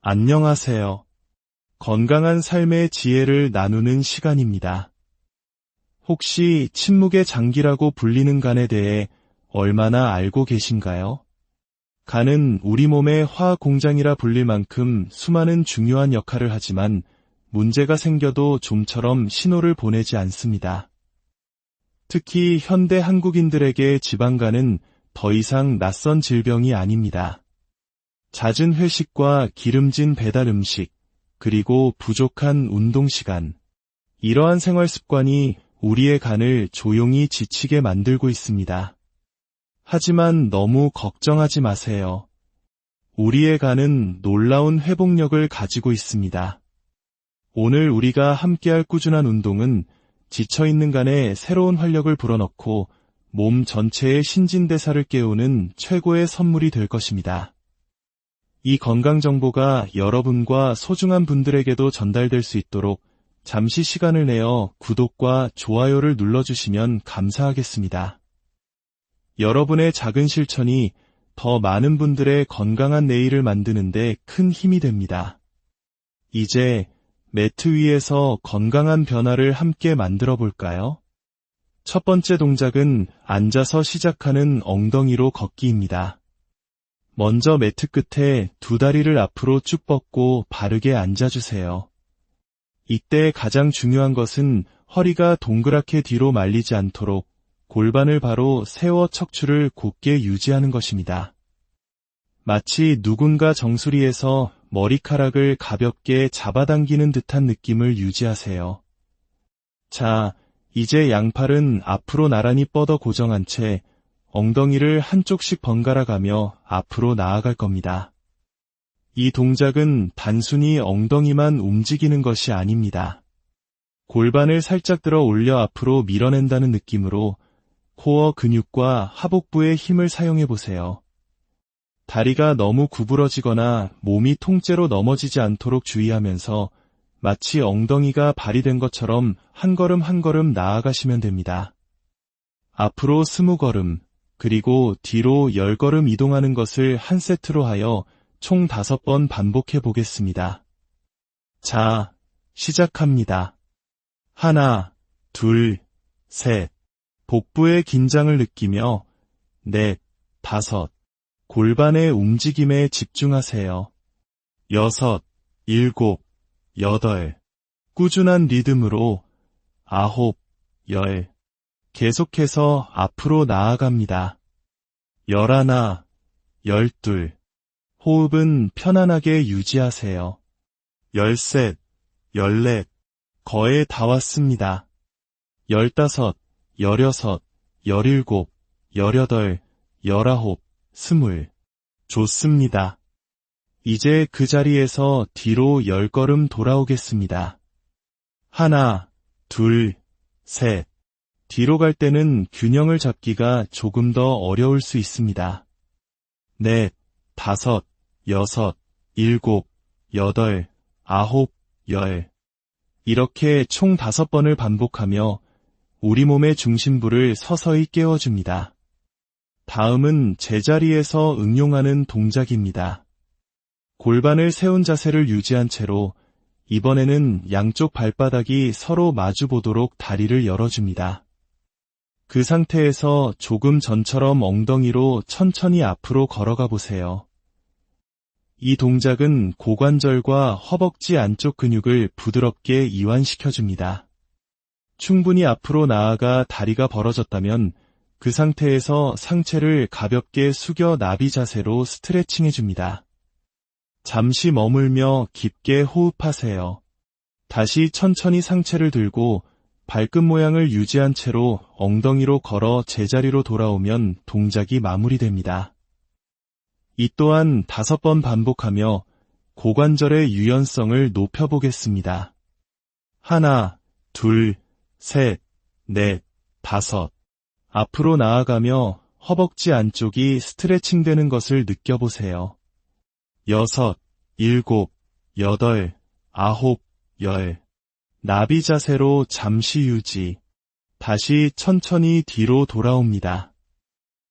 안녕하세요. 건강한 삶의 지혜를 나누는 시간입니다. 혹시 침묵의 장기라고 불리는 간에 대해 얼마나 알고 계신가요? 간은 우리 몸의 화학 공장이라 불릴 만큼 수많은 중요한 역할을 하지만 문제가 생겨도 좀처럼 신호를 보내지 않습니다. 특히 현대 한국인들에게 지방간은 더 이상 낯선 질병이 아닙니다. 잦은 회식과 기름진 배달 음식, 그리고 부족한 운동 시간. 이러한 생활 습관이 우리의 간을 조용히 지치게 만들고 있습니다. 하지만 너무 걱정하지 마세요. 우리의 간은 놀라운 회복력을 가지고 있습니다. 오늘 우리가 함께할 꾸준한 운동은 지쳐있는 간에 새로운 활력을 불어넣고 몸 전체의 신진대사를 깨우는 최고의 선물이 될 것입니다. 이 건강 정보가 여러분과 소중한 분들에게도 전달될 수 있도록 잠시 시간을 내어 구독과 좋아요를 눌러주시면 감사하겠습니다. 여러분의 작은 실천이 더 많은 분들의 건강한 내일을 만드는 데 큰 힘이 됩니다. 이제 매트 위에서 건강한 변화를 함께 만들어 볼까요? 첫 번째 동작은 앉아서 시작하는 엉덩이로 걷기입니다. 먼저 매트 끝에 두 다리를 앞으로 쭉 뻗고 바르게 앉아주세요. 이때 가장 중요한 것은 허리가 동그랗게 뒤로 말리지 않도록 골반을 바로 세워 척추를 곧게 유지하는 것입니다. 마치 누군가 정수리에서 머리카락을 가볍게 잡아당기는 듯한 느낌을 유지하세요. 자, 이제 양팔은 앞으로 나란히 뻗어 고정한 채 엉덩이를 한쪽씩 번갈아 가며 앞으로 나아갈 겁니다. 이 동작은 단순히 엉덩이만 움직이는 것이 아닙니다. 골반을 살짝 들어 올려 앞으로 밀어낸다는 느낌으로 코어 근육과 하복부의 힘을 사용해 보세요. 다리가 너무 구부러지거나 몸이 통째로 넘어지지 않도록 주의하면서 마치 엉덩이가 발이 된 것처럼 한 걸음 한 걸음 나아가시면 됩니다. 앞으로 20걸음, 그리고 뒤로 10걸음 이동하는 것을 한 세트로 하여 총 5번 반복해 보겠습니다. 자, 시작합니다. 하나, 둘, 셋. 복부의 긴장을 느끼며 넷, 다섯. 골반의 움직임에 집중하세요. 6, 7, 8. 꾸준한 리듬으로 9, 10. 계속해서 앞으로 나아갑니다. 11, 12. 호흡은 편안하게 유지하세요. 13, 14. 거의 다 왔습니다. 15, 16, 17, 18, 19, 20. 좋습니다. 이제 그 자리에서 뒤로 10걸음 돌아오겠습니다. 하나, 둘, 셋. 뒤로 갈 때는 균형을 잡기가 조금 더 어려울 수 있습니다. 넷, 다섯, 여섯, 일곱, 여덟, 아홉, 열. 이렇게 총 5번을 반복하며 우리 몸의 중심부를 서서히 깨워줍니다. 다음은 제자리에서 응용하는 동작입니다. 골반을 세운 자세를 유지한 채로 이번에는 양쪽 발바닥이 서로 마주 보도록 다리를 열어줍니다. 그 상태에서 조금 전처럼 엉덩이로 천천히 앞으로 걸어가 보세요. 이 동작은 고관절과 허벅지 안쪽 근육을 부드럽게 이완시켜줍니다. 충분히 앞으로 나아가 다리가 벌어졌다면 그 상태에서 상체를 가볍게 숙여 나비 자세로 스트레칭해줍니다. 잠시 머물며 깊게 호흡하세요. 다시 천천히 상체를 들고 발끝 모양을 유지한 채로 엉덩이로 걸어 제자리로 돌아오면 동작이 마무리됩니다. 이 또한 5번 반복하며 고관절의 유연성을 높여보겠습니다. 하나, 둘, 셋, 넷, 다섯. 앞으로 나아가며 허벅지 안쪽이 스트레칭되는 것을 느껴보세요. 6, 7, 8, 9, 10. 나비 자세로 잠시 유지. 다시 천천히 뒤로 돌아옵니다.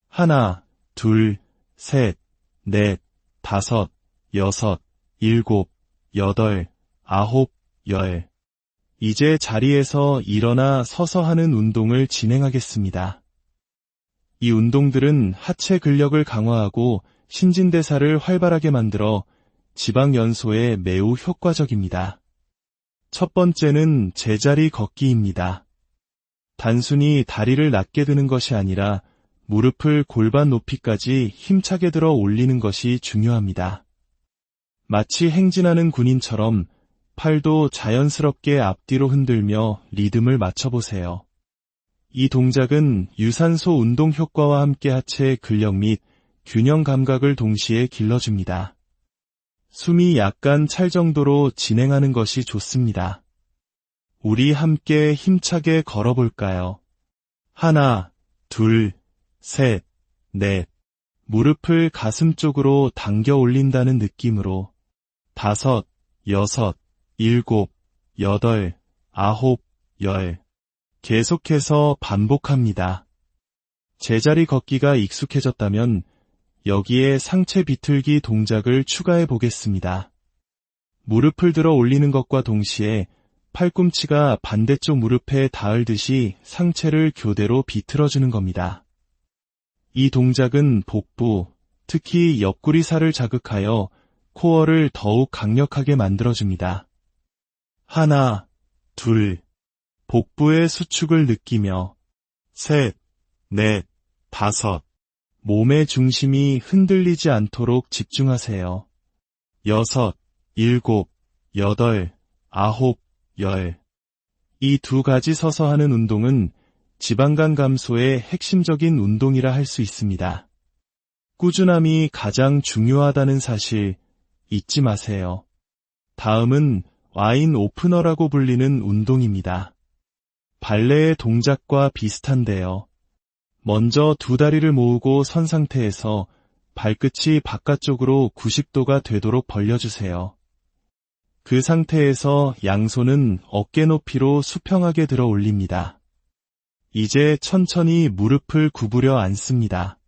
하나, 둘, 셋, 넷, 다섯, 여섯, 일곱, 여덟, 아홉, 열. 이제 자리에서 일어나 서서 하는 운동을 진행하겠습니다. 이 운동들은 하체 근력을 강화하고 신진대사를 활발하게 만들어 지방 연소에 매우 효과적입니다. 첫 번째는 제자리 걷기입니다. 단순히 다리를 낮게 드는 것이 아니라 무릎을 골반 높이까지 힘차게 들어 올리는 것이 중요합니다. 마치 행진하는 군인처럼 팔도 자연스럽게 앞뒤로 흔들며 리듬을 맞춰보세요. 이 동작은 유산소 운동 효과와 함께 하체 근력 및 균형 감각을 동시에 길러줍니다. 숨이 약간 찰 정도로 진행하는 것이 좋습니다. 우리 함께 힘차게 걸어볼까요? 하나, 둘, 셋, 넷. 무릎을 가슴 쪽으로 당겨 올린다는 느낌으로. 다섯, 여섯, 일곱, 여덟, 아홉, 열. 계속해서 반복합니다. 제자리 걷기가 익숙해졌다면 여기에 상체 비틀기 동작을 추가해 보겠습니다. 무릎을 들어 올리는 것과 동시에 팔꿈치가 반대쪽 무릎에 닿을듯이 상체를 교대로 비틀어주는 겁니다. 이 동작은 복부, 특히 옆구리살을 자극하여 코어를 더욱 강력하게 만들어줍니다. 하나, 둘, 복부의 수축을 느끼며 셋, 넷, 다섯. 몸의 중심이 흔들리지 않도록 집중하세요. 여섯, 일곱, 여덟, 아홉, 열. 이 두 가지 서서 하는 운동은 지방간 감소의 핵심적인 운동이라 할 수 있습니다. 꾸준함이 가장 중요하다는 사실 잊지 마세요. 다음은 와인 오프너라고 불리는 운동입니다. 발레의 동작과 비슷한데요. 먼저 두 다리를 모으고 선 상태에서 발끝이 바깥쪽으로 90도가 되도록 벌려주세요. 그 상태에서 양손은 어깨 높이로 수평하게 들어 올립니다. 이제 천천히 무릎을 구부려 앉습니다.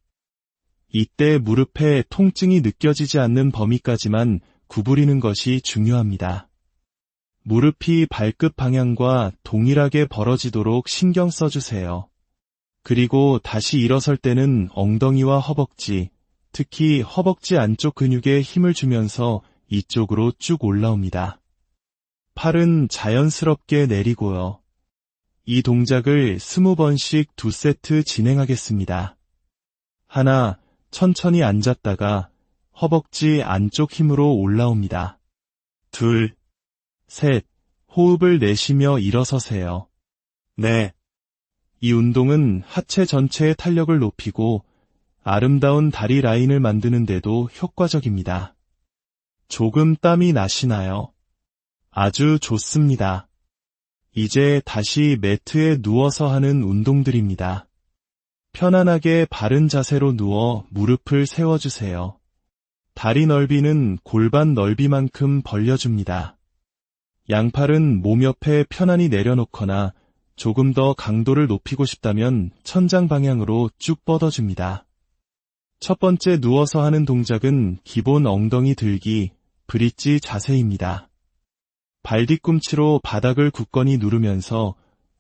이때 무릎에 통증이 느껴지지 않는 범위까지만 구부리는 것이 중요합니다. 무릎이 발끝 방향과 동일하게 벌어지도록 신경 써주세요. 그리고 다시 일어설 때는 엉덩이와 허벅지, 특히 허벅지 안쪽 근육에 힘을 주면서 이쪽으로 쭉 올라옵니다. 팔은 자연스럽게 내리고요. 이 동작을 20번씩 2세트 진행하겠습니다. 하나, 천천히 앉았다가 허벅지 안쪽 힘으로 올라옵니다. 둘, 셋, 호흡을 내쉬며 일어서세요. 넷. 이 운동은 하체 전체의 탄력을 높이고 아름다운 다리 라인을 만드는 데도 효과적입니다. 조금 땀이 나시나요? 아주 좋습니다. 이제 다시 매트에 누워서 하는 운동들입니다. 편안하게 바른 자세로 누워 무릎을 세워주세요. 다리 넓이는 골반 넓이만큼 벌려줍니다. 양팔은 몸 옆에 편안히 내려놓거나 조금 더 강도를 높이고 싶다면 천장 방향으로 쭉 뻗어줍니다. 첫 번째 누워서 하는 동작은 기본 엉덩이 들기, 브릿지 자세입니다. 발 뒤꿈치로 바닥을 굳건히 누르면서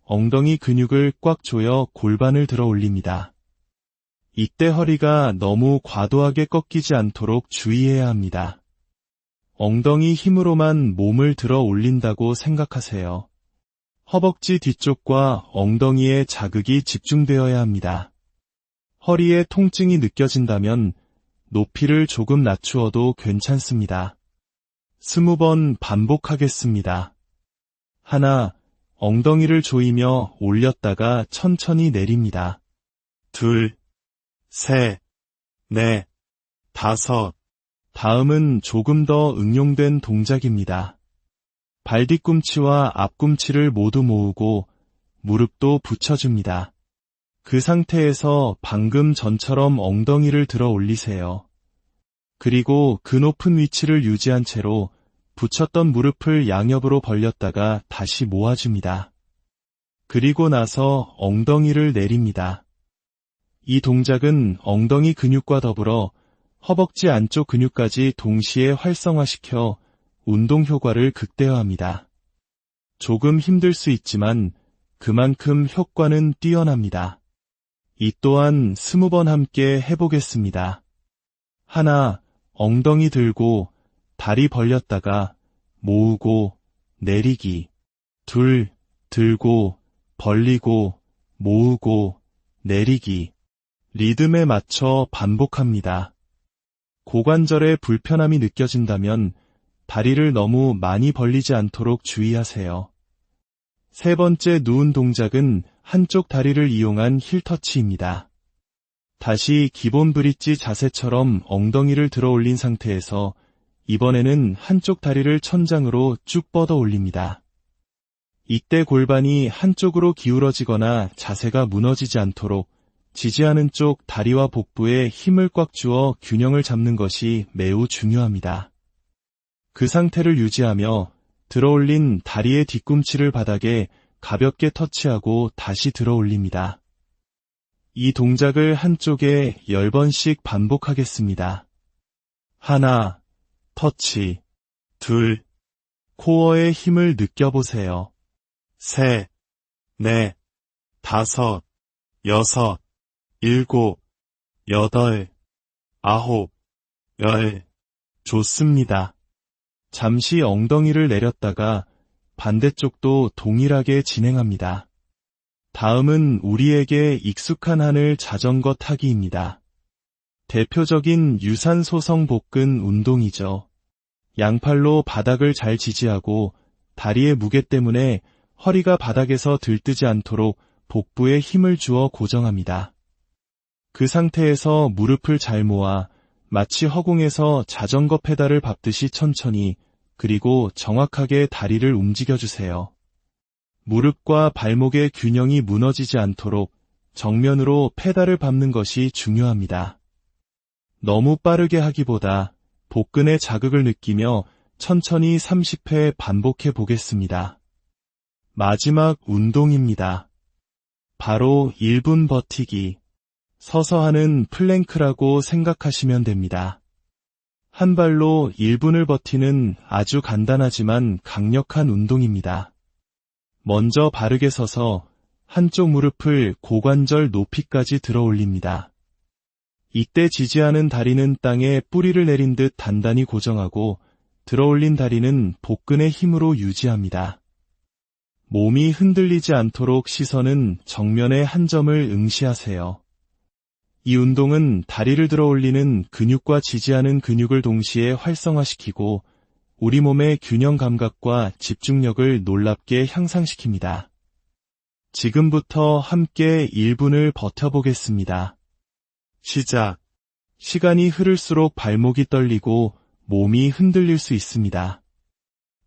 엉덩이 근육을 꽉 조여 골반을 들어 올립니다. 이때 허리가 너무 과도하게 꺾이지 않도록 주의해야 합니다. 엉덩이 힘으로만 몸을 들어 올린다고 생각하세요. 허벅지 뒤쪽과 엉덩이에 자극이 집중되어야 합니다. 허리에 통증이 느껴진다면 높이를 조금 낮추어도 괜찮습니다. 20번 반복하겠습니다. 하나, 엉덩이를 조이며 올렸다가 천천히 내립니다. 둘, 셋, 넷, 다섯. 다음은 조금 더 응용된 동작입니다. 발 뒤꿈치와 앞꿈치를 모두 모으고 무릎도 붙여줍니다. 그 상태에서 방금 전처럼 엉덩이를 들어 올리세요. 그리고 그 높은 위치를 유지한 채로 붙였던 무릎을 양옆으로 벌렸다가 다시 모아줍니다. 그리고 나서 엉덩이를 내립니다. 이 동작은 엉덩이 근육과 더불어 허벅지 안쪽 근육까지 동시에 활성화시켜 운동 효과를 극대화합니다. 조금 힘들 수 있지만 그만큼 효과는 뛰어납니다. 이 또한 20번 함께 해보겠습니다. 하나, 엉덩이 들고 다리 벌렸다가 모으고 내리기. 둘, 들고 벌리고 모으고 내리기. 리듬에 맞춰 반복합니다. 고관절에 불편함이 느껴진다면 다리를 너무 많이 벌리지 않도록 주의하세요. 세 번째 누운 동작은 한쪽 다리를 이용한 힐터치입니다. 다시 기본 브릿지 자세처럼 엉덩이를 들어 올린 상태에서 이번에는 한쪽 다리를 천장으로 쭉 뻗어 올립니다. 이때 골반이 한쪽으로 기울어지거나 자세가 무너지지 않도록 지지하는 쪽 다리와 복부에 힘을 꽉 주어 균형을 잡는 것이 매우 중요합니다. 그 상태를 유지하며 들어 올린 다리의 뒤꿈치를 바닥에 가볍게 터치하고 다시 들어 올립니다. 이 동작을 한쪽에 10번씩 반복하겠습니다. 하나, 터치. 둘, 코어의 힘을 느껴보세요. 셋, 넷, 다섯, 여섯, 일곱, 여덟, 아홉, 열. 좋습니다. 잠시 엉덩이를 내렸다가 반대쪽도 동일하게 진행합니다. 다음은 우리에게 익숙한 하늘 자전거 타기입니다. 대표적인 유산소성 복근 운동이죠. 양팔로 바닥을 잘 지지하고 다리의 무게 때문에 허리가 바닥에서 들뜨지 않도록 복부에 힘을 주어 고정합니다. 그 상태에서 무릎을 잘 모아 마치 허공에서 자전거 페달을 밟듯이 천천히 그리고 정확하게 다리를 움직여주세요. 무릎과 발목의 균형이 무너지지 않도록 정면으로 페달을 밟는 것이 중요합니다. 너무 빠르게 하기보다 복근의 자극을 느끼며 천천히 30회 반복해 보겠습니다. 마지막 운동입니다. 바로 1분 버티기. 서서 하는 플랭크라고 생각하시면 됩니다. 한 발로 1분을 버티는 아주 간단하지만 강력한 운동입니다. 먼저 바르게 서서 한쪽 무릎을 고관절 높이까지 들어 올립니다. 이때 지지하는 다리는 땅에 뿌리를 내린 듯 단단히 고정하고 들어 올린 다리는 복근의 힘으로 유지합니다. 몸이 흔들리지 않도록 시선은 정면의 한 점을 응시하세요. 이 운동은 다리를 들어 올리는 근육과 지지하는 근육을 동시에 활성화시키고 우리 몸의 균형 감각과 집중력을 놀랍게 향상시킵니다. 지금부터 함께 1분을 버텨보겠습니다. 시작. 시간이 흐를수록 발목이 떨리고 몸이 흔들릴 수 있습니다.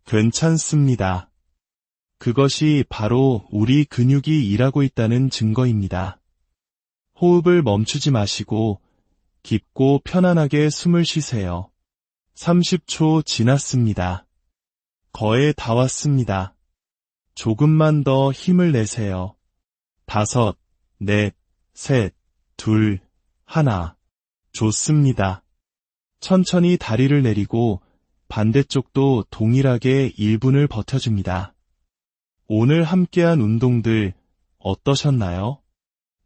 괜찮습니다. 그것이 바로 우리 근육이 일하고 있다는 증거입니다. 호흡을 멈추지 마시고 깊고 편안하게 숨을 쉬세요. 30초 지났습니다. 거의 다 왔습니다. 조금만 더 힘을 내세요. 5, 4, 3, 2, 1. 좋습니다. 천천히 다리를 내리고 반대쪽도 동일하게 1분을 버텨줍니다. 오늘 함께한 운동들 어떠셨나요?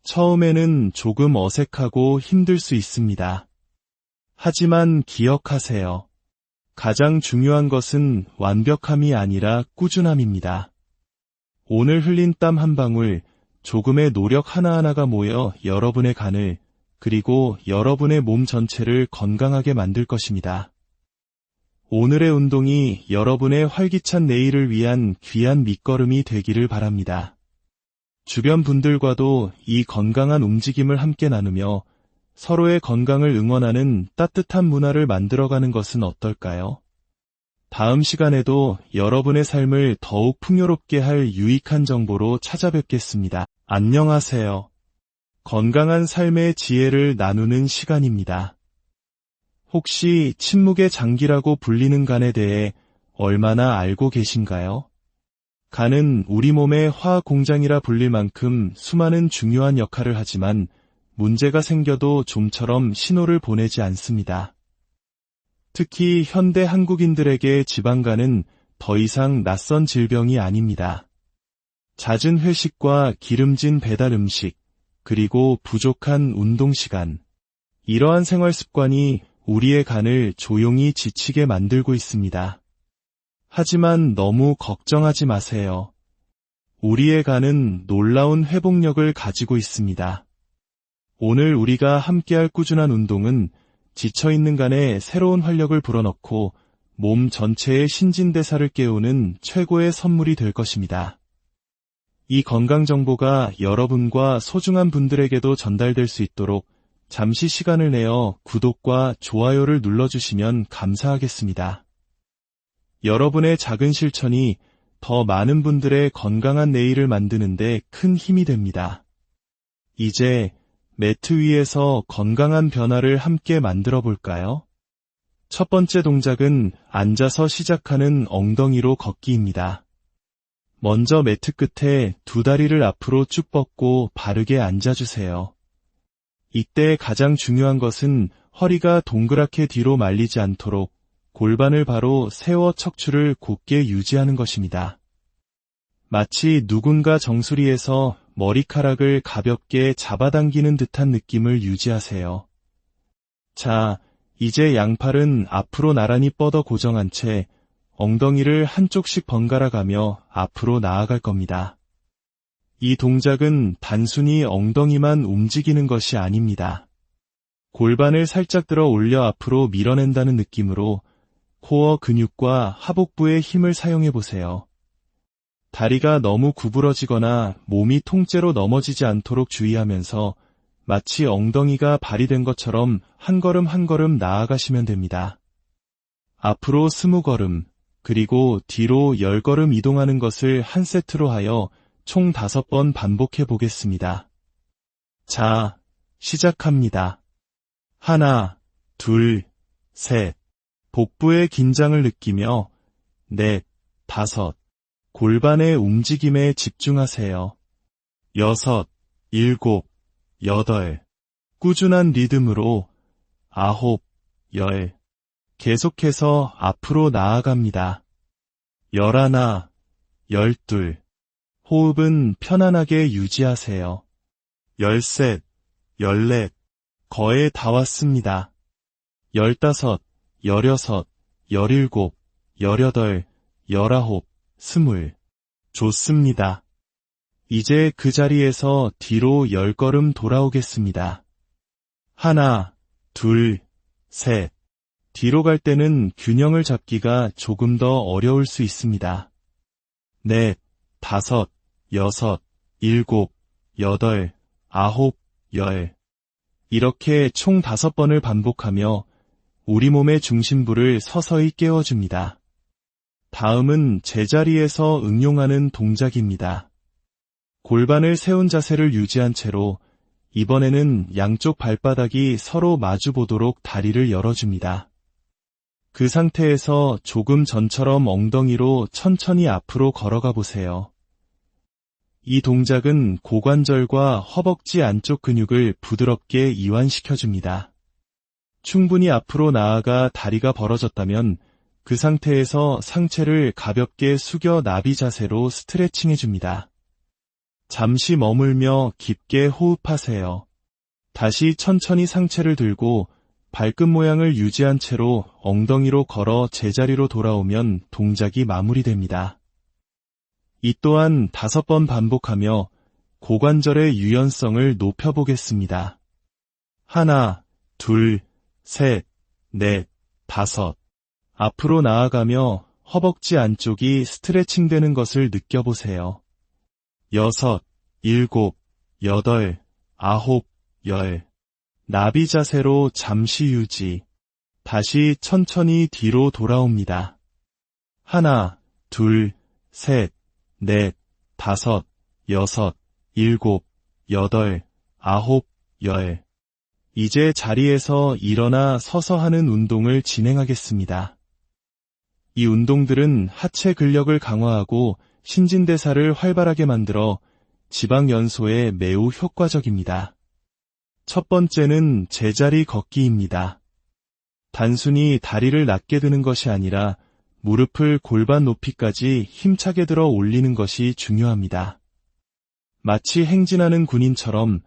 처음에는 조금 어색하고 힘들 수 있습니다. 하지만 기억하세요. 가장 중요한 것은 완벽함이 아니라 꾸준함입니다. 오늘 흘린 땀 한 방울, 조금의 노력 하나하나가 모여 여러분의 간을, 그리고 여러분의 몸 전체를 건강하게 만들 것입니다. 오늘의 운동이 여러분의 활기찬 내일을 위한 귀한 밑거름이 되기를 바랍니다. 주변 분들과도 이 건강한 움직임을 함께 나누며 서로의 건강을 응원하는 따뜻한 문화를 만들어가는 것은 어떨까요? 다음 시간에도 여러분의 삶을 더욱 풍요롭게 할 유익한 정보로 찾아뵙겠습니다. 안녕하세요. 건강한 삶의 지혜를 나누는 시간입니다. 혹시 침묵의 장기라고 불리는 간에 대해 얼마나 알고 계신가요? 간은 우리 몸의 화학 공장이라 불릴 만큼 수많은 중요한 역할을 하지만 문제가 생겨도 좀처럼 신호를 보내지 않습니다. 특히 현대 한국인들에게 지방간은 더 이상 낯선 질병이 아닙니다. 잦은 회식과 기름진 배달 음식, 그리고 부족한 운동 시간. 이러한 생활 습관이 우리의 간을 조용히 지치게 만들고 있습니다. 하지만 너무 걱정하지 마세요. 우리의 간은 놀라운 회복력을 가지고 있습니다. 오늘 우리가 함께할 꾸준한 운동은 지쳐있는 간에 새로운 활력을 불어넣고 몸 전체의 신진대사를 깨우는 최고의 선물이 될 것입니다. 이 건강 정보가 여러분과 소중한 분들에게도 전달될 수 있도록 잠시 시간을 내어 구독과 좋아요를 눌러주시면 감사하겠습니다. 여러분의 작은 실천이 더 많은 분들의 건강한 내일을 만드는 데 큰 힘이 됩니다. 이제 매트 위에서 건강한 변화를 함께 만들어 볼까요? 첫 번째 동작은 앉아서 시작하는 엉덩이로 걷기입니다. 먼저 매트 끝에 두 다리를 앞으로 쭉 뻗고 바르게 앉아주세요. 이때 가장 중요한 것은 허리가 동그랗게 뒤로 말리지 않도록 골반을 바로 세워 척추를 곧게 유지하는 것입니다. 마치 누군가 정수리에서 머리카락을 가볍게 잡아당기는 듯한 느낌을 유지하세요. 자, 이제 양팔은 앞으로 나란히 뻗어 고정한 채 엉덩이를 한쪽씩 번갈아 가며 앞으로 나아갈 겁니다. 이 동작은 단순히 엉덩이만 움직이는 것이 아닙니다. 골반을 살짝 들어 올려 앞으로 밀어낸다는 느낌으로 코어 근육과 하복부의 힘을 사용해 보세요. 다리가 너무 구부러지거나 몸이 통째로 넘어지지 않도록 주의하면서 마치 엉덩이가 발이 된 것처럼 한 걸음 한 걸음 나아가시면 됩니다. 앞으로 20걸음, 그리고 뒤로 10걸음 이동하는 것을 한 세트로 하여 총 5번 반복해 보겠습니다. 자, 시작합니다. 하나, 둘, 셋. 복부의 긴장을 느끼며 넷, 다섯. 골반의 움직임에 집중하세요. 6, 7, 8. 꾸준한 리듬으로 9, 10. 계속해서 앞으로 나아갑니다. 11, 12. 호흡은 편안하게 유지하세요. 13, 14. 거의 다 왔습니다. 15, 16, 17, 18, 19, 20. 좋습니다. 이제 그 자리에서 뒤로 10걸음 돌아오겠습니다. 하나, 둘, 셋. 뒤로 갈 때는 균형을 잡기가 조금 더 어려울 수 있습니다. 넷, 다섯, 여섯, 일곱, 여덟, 아홉, 열. 이렇게 총 5번을 반복하며 우리 몸의 중심부를 서서히 깨워줍니다. 다음은 제자리에서 응용하는 동작입니다. 골반을 세운 자세를 유지한 채로 이번에는 양쪽 발바닥이 서로 마주보도록 다리를 열어줍니다. 그 상태에서 조금 전처럼 엉덩이로 천천히 앞으로 걸어가 보세요. 이 동작은 고관절과 허벅지 안쪽 근육을 부드럽게 이완시켜줍니다. 충분히 앞으로 나아가 다리가 벌어졌다면 그 상태에서 상체를 가볍게 숙여 나비 자세로 스트레칭해줍니다. 잠시 머물며 깊게 호흡하세요. 다시 천천히 상체를 들고 발끝 모양을 유지한 채로 엉덩이로 걸어 제자리로 돌아오면 동작이 마무리됩니다. 이 또한 5번 반복하며 고관절의 유연성을 높여보겠습니다. 하나, 둘, 셋, 넷, 다섯. 앞으로 나아가며 허벅지 안쪽이 스트레칭되는 것을 느껴보세요. 6, 7, 8, 9, 10. 나비 자세로 잠시 유지. 다시 천천히 뒤로 돌아옵니다. 하나, 둘, 셋, 넷, 다섯, 여섯, 일곱, 여덟, 아홉, 열. 이제 자리에서 일어나 서서 하는 운동을 진행하겠습니다. 이 운동들은 하체 근력을 강화하고 신진대사를 활발하게 만들어 지방 연소에 매우 효과적입니다. 첫 번째는 제자리 걷기입니다. 단순히 다리를 낮게 드는 것이 아니라 무릎을 골반 높이까지 힘차게 들어 올리는 것이 중요합니다. 마치 행진하는 군인처럼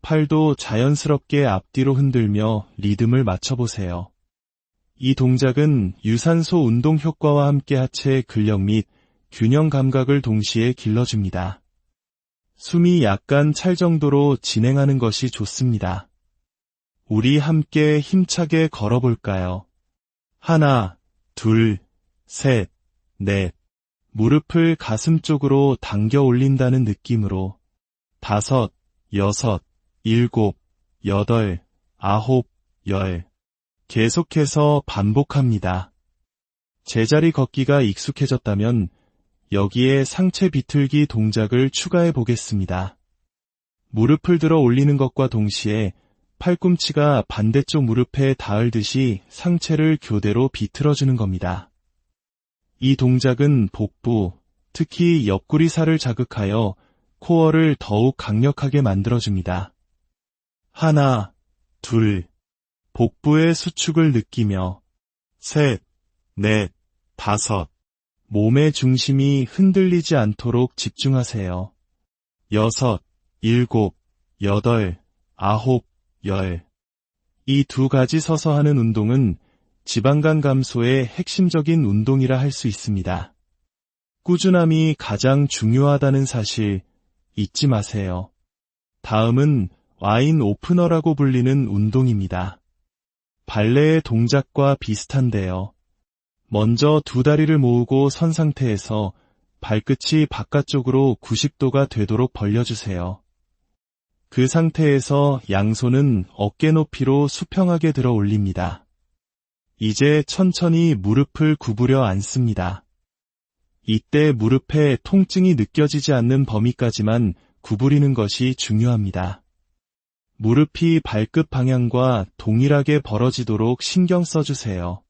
팔도 자연스럽게 앞뒤로 흔들며 리듬을 맞춰보세요. 이 동작은 유산소 운동 효과와 함께 하체 근력 및 균형 감각을 동시에 길러줍니다. 숨이 약간 찰 정도로 진행하는 것이 좋습니다. 우리 함께 힘차게 걸어볼까요? 하나, 둘, 셋, 넷. 무릎을 가슴 쪽으로 당겨 올린다는 느낌으로. 다섯, 여섯, 일곱, 여덟, 아홉, 열. 계속해서 반복합니다. 제자리 걷기가 익숙해졌다면 여기에 상체 비틀기 동작을 추가해 보겠습니다. 무릎을 들어 올리는 것과 동시에 팔꿈치가 반대쪽 무릎에 닿을 듯이 상체를 교대로 비틀어주는 겁니다. 이 동작은 복부, 특히 옆구리살을 자극하여 코어를 더욱 강력하게 만들어줍니다. 하나, 둘, 복부의 수축을 느끼며 셋, 넷, 다섯. 몸의 중심이 흔들리지 않도록 집중하세요. 여섯, 일곱, 여덟, 아홉, 열. 이 두 가지 서서 하는 운동은 지방간 감소의 핵심적인 운동이라 할 수 있습니다. 꾸준함이 가장 중요하다는 사실 잊지 마세요. 다음은 와인 오프너라고 불리는 운동입니다. 발레의 동작과 비슷한데요. 먼저 두 다리를 모으고 선 상태에서 발끝이 바깥쪽으로 90도가 되도록 벌려주세요. 그 상태에서 양손은 어깨 높이로 수평하게 들어 올립니다. 이제 천천히 무릎을 구부려 앉습니다. 이때 무릎에 통증이 느껴지지 않는 범위까지만 구부리는 것이 중요합니다. 무릎이 발끝 방향과 동일하게 벌어지도록 신경 써주세요.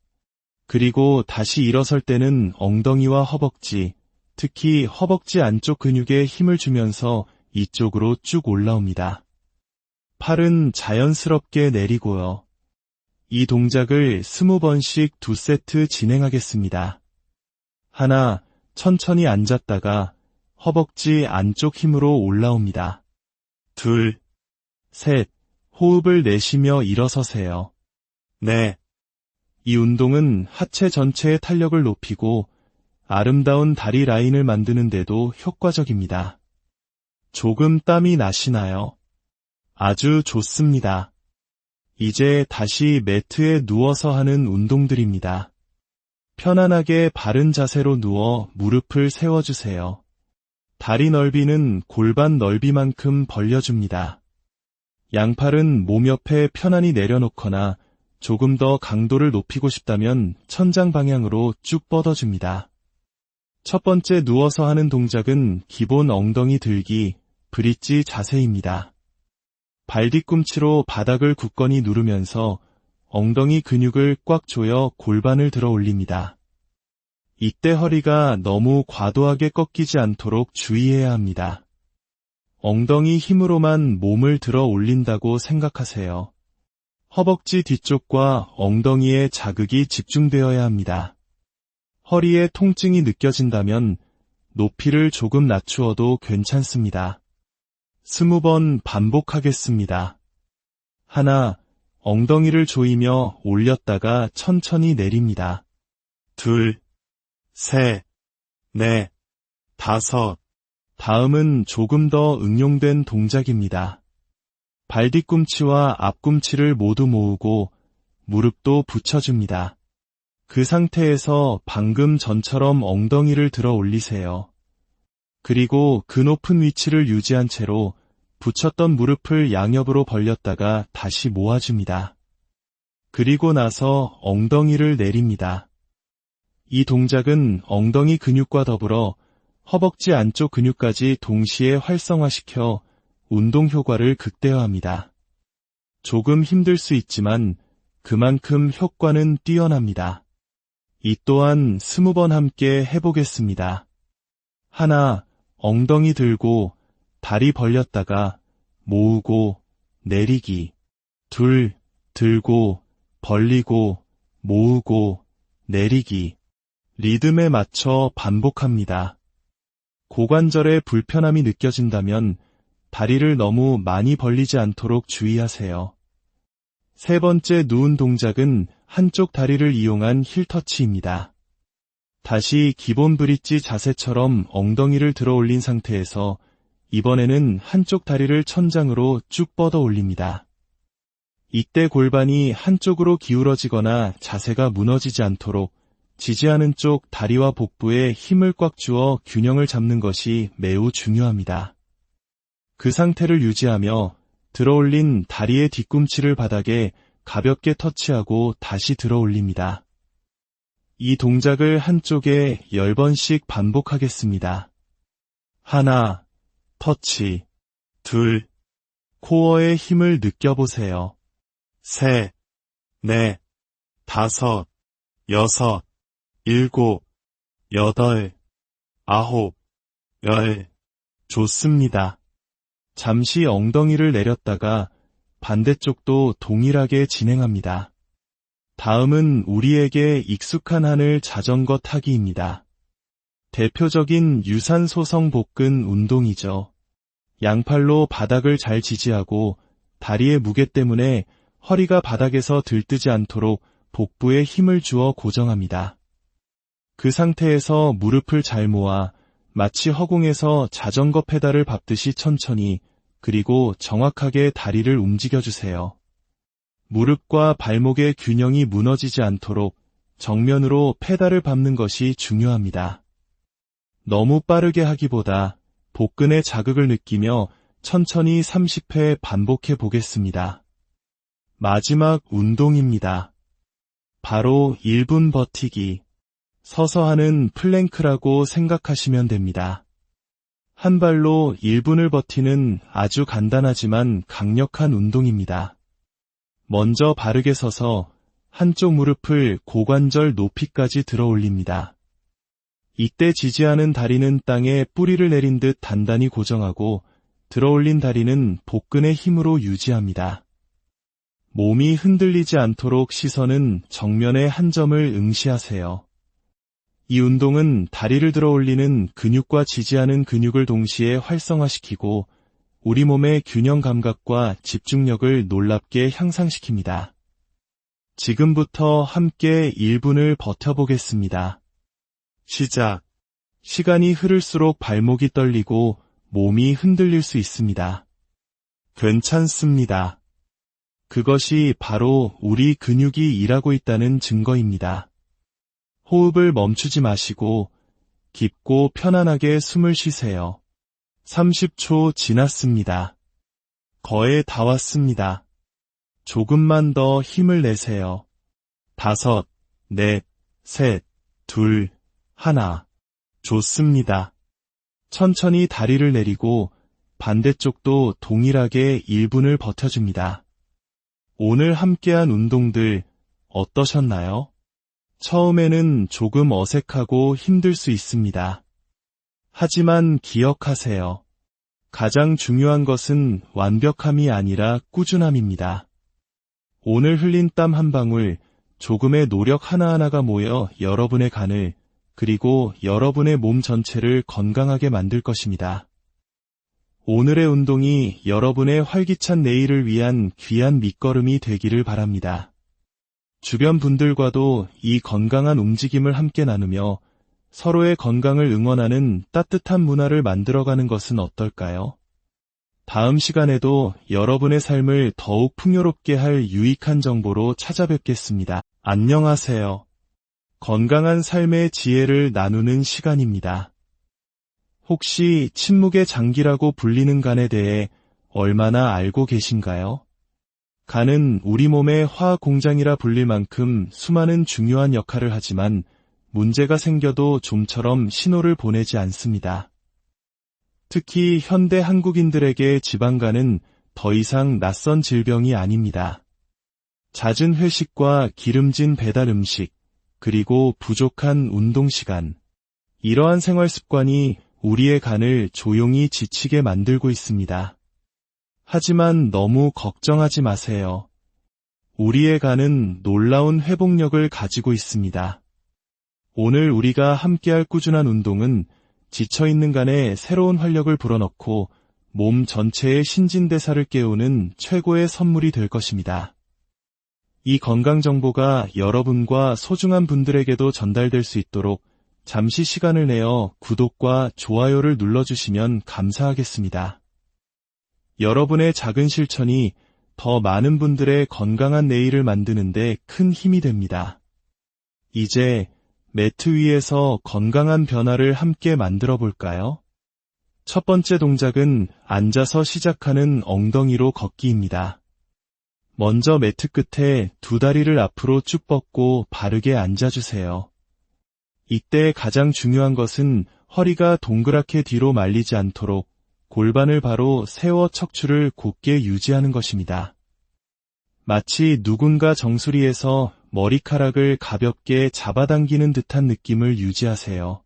그리고 다시 일어설 때는 엉덩이와 허벅지, 특히 허벅지 안쪽 근육에 힘을 주면서 이쪽으로 쭉 올라옵니다. 팔은 자연스럽게 내리고요. 이 동작을 20번씩 2세트 진행하겠습니다. 하나, 천천히 앉았다가 허벅지 안쪽 힘으로 올라옵니다. 둘, 셋, 호흡을 내쉬며 일어서세요. 넷. 이 운동은 하체 전체의 탄력을 높이고 아름다운 다리 라인을 만드는 데도 효과적입니다. 조금 땀이 나시나요? 아주 좋습니다. 이제 다시 매트에 누워서 하는 운동들입니다. 편안하게 바른 자세로 누워 무릎을 세워주세요. 다리 넓이는 골반 넓이만큼 벌려줍니다. 양팔은 몸 옆에 편안히 내려놓거나 조금 더 강도를 높이고 싶다면 천장 방향으로 쭉 뻗어줍니다. 첫 번째 누워서 하는 동작은 기본 엉덩이 들기, 브릿지 자세입니다. 발 뒤꿈치로 바닥을 굳건히 누르면서 엉덩이 근육을 꽉 조여 골반을 들어 올립니다. 이때 허리가 너무 과도하게 꺾이지 않도록 주의해야 합니다. 엉덩이 힘으로만 몸을 들어 올린다고 생각하세요. 허벅지 뒤쪽과 엉덩이에 자극이 집중되어야 합니다. 허리에 통증이 느껴진다면 높이를 조금 낮추어도 괜찮습니다. 20번 반복하겠습니다. 하나, 엉덩이를 조이며 올렸다가 천천히 내립니다. 둘, 셋, 넷, 다섯. 다음은 조금 더 응용된 동작입니다. 발 뒤꿈치와 앞꿈치를 모두 모으고 무릎도 붙여줍니다. 그 상태에서 방금 전처럼 엉덩이를 들어 올리세요. 그리고 그 높은 위치를 유지한 채로 붙였던 무릎을 양옆으로 벌렸다가 다시 모아줍니다. 그리고 나서 엉덩이를 내립니다. 이 동작은 엉덩이 근육과 더불어 허벅지 안쪽 근육까지 동시에 활성화시켜 운동 효과를 극대화합니다. 조금 힘들 수 있지만 그만큼 효과는 뛰어납니다. 이 또한 20번 함께 해보겠습니다. 하나, 엉덩이 들고 다리 벌렸다가 모으고 내리기. 둘, 들고 벌리고 모으고 내리기, 리듬에 맞춰 반복합니다. 고관절에 불편함이 느껴진다면 다리를 너무 많이 벌리지 않도록 주의하세요. 세 번째 누운 동작은 한쪽 다리를 이용한 힐터치입니다. 다시 기본 브릿지 자세처럼 엉덩이를 들어 올린 상태에서 이번에는 한쪽 다리를 천장으로 쭉 뻗어 올립니다. 이때 골반이 한쪽으로 기울어지거나 자세가 무너지지 않도록 지지하는 쪽 다리와 복부에 힘을 꽉 주어 균형을 잡는 것이 매우 중요합니다. 그 상태를 유지하며 들어 올린 다리의 뒤꿈치를 바닥에 가볍게 터치하고 다시 들어 올립니다. 이 동작을 한쪽에 10번씩 반복하겠습니다. 하나, 터치, 둘, 코어의 힘을 느껴보세요. 셋, 넷, 다섯, 여섯, 일곱, 여덟, 아홉, 열. 좋습니다. 잠시 엉덩이를 내렸다가 반대쪽도 동일하게 진행합니다. 다음은 우리에게 익숙한 하늘 자전거 타기입니다. 대표적인 유산소성 복근 운동이죠. 양팔로 바닥을 잘 지지하고 다리의 무게 때문에 허리가 바닥에서 들뜨지 않도록 복부에 힘을 주어 고정합니다. 그 상태에서 무릎을 잘 모아 마치 허공에서 자전거 페달을 밟듯이 천천히 그리고 정확하게 다리를 움직여주세요. 무릎과 발목의 균형이 무너지지 않도록 정면으로 페달을 밟는 것이 중요합니다. 너무 빠르게 하기보다 복근의 자극을 느끼며 천천히 30회 반복해 보겠습니다. 마지막 운동입니다. 바로 1분 버티기. 서서 하는 플랭크라고 생각하시면 됩니다. 한 발로 1분을 버티는 아주 간단하지만 강력한 운동입니다. 먼저 바르게 서서 한쪽 무릎을 고관절 높이까지 들어 올립니다. 이때 지지하는 다리는 땅에 뿌리를 내린 듯 단단히 고정하고 들어 올린 다리는 복근의 힘으로 유지합니다. 몸이 흔들리지 않도록 시선은 정면의 한 점을 응시하세요. 이 운동은 다리를 들어 올리는 근육과 지지하는 근육을 동시에 활성화시키고 우리 몸의 균형 감각과 집중력을 놀랍게 향상시킵니다. 지금부터 함께 1분을 버텨보겠습니다. 시작. 시간이 흐를수록 발목이 떨리고 몸이 흔들릴 수 있습니다. 괜찮습니다. 그것이 바로 우리 근육이 일하고 있다는 증거입니다. 호흡을 멈추지 마시고 깊고 편안하게 숨을 쉬세요. 30초 지났습니다. 거의 다 왔습니다. 조금만 더 힘을 내세요. 5, 4, 셋, 둘, 하나. 좋습니다. 천천히 다리를 내리고 반대쪽도 동일하게 1분을 버텨줍니다. 오늘 함께한 운동들 어떠셨나요? 처음에는 조금 어색하고 힘들 수 있습니다. 하지만 기억하세요. 가장 중요한 것은 완벽함이 아니라 꾸준함입니다. 오늘 흘린 땀 한 방울, 조금의 노력 하나하나가 모여 여러분의 간을, 그리고 여러분의 몸 전체를 건강하게 만들 것입니다. 오늘의 운동이 여러분의 활기찬 내일을 위한 귀한 밑거름이 되기를 바랍니다. 주변 분들과도 이 건강한 움직임을 함께 나누며 서로의 건강을 응원하는 따뜻한 문화를 만들어가는 것은 어떨까요? 다음 시간에도 여러분의 삶을 더욱 풍요롭게 할 유익한 정보로 찾아뵙겠습니다. 안녕하세요. 건강한 삶의 지혜를 나누는 시간입니다. 혹시 침묵의 장기라고 불리는 간에 대해 얼마나 알고 계신가요? 간은 우리 몸의 화학 공장이라 불릴 만큼 수많은 중요한 역할을 하지만 문제가 생겨도 좀처럼 신호를 보내지 않습니다. 특히 현대 한국인들에게 지방간은 더 이상 낯선 질병이 아닙니다. 잦은 회식과 기름진 배달 음식, 그리고 부족한 운동 시간. 이러한 생활 습관이 우리의 간을 조용히 지치게 만들고 있습니다. 하지만 너무 걱정하지 마세요. 우리의 간은 놀라운 회복력을 가지고 있습니다. 오늘 우리가 함께할 꾸준한 운동은 지쳐있는 간에 새로운 활력을 불어넣고 몸 전체의 신진대사를 깨우는 최고의 선물이 될 것입니다. 이 건강 정보가 여러분과 소중한 분들에게도 전달될 수 있도록 잠시 시간을 내어 구독과 좋아요를 눌러주시면 감사하겠습니다. 여러분의 작은 실천이 더 많은 분들의 건강한 내일을 만드는 데 큰 힘이 됩니다. 이제 매트 위에서 건강한 변화를 함께 만들어 볼까요? 첫 번째 동작은 앉아서 시작하는 엉덩이로 걷기입니다. 먼저 매트 끝에 두 다리를 앞으로 쭉 뻗고 바르게 앉아주세요. 이때 가장 중요한 것은 허리가 동그랗게 뒤로 말리지 않도록 골반을 바로 세워 척추를 곧게 유지하는 것입니다. 마치 누군가 정수리에서 머리카락을 가볍게 잡아당기는 듯한 느낌을 유지하세요.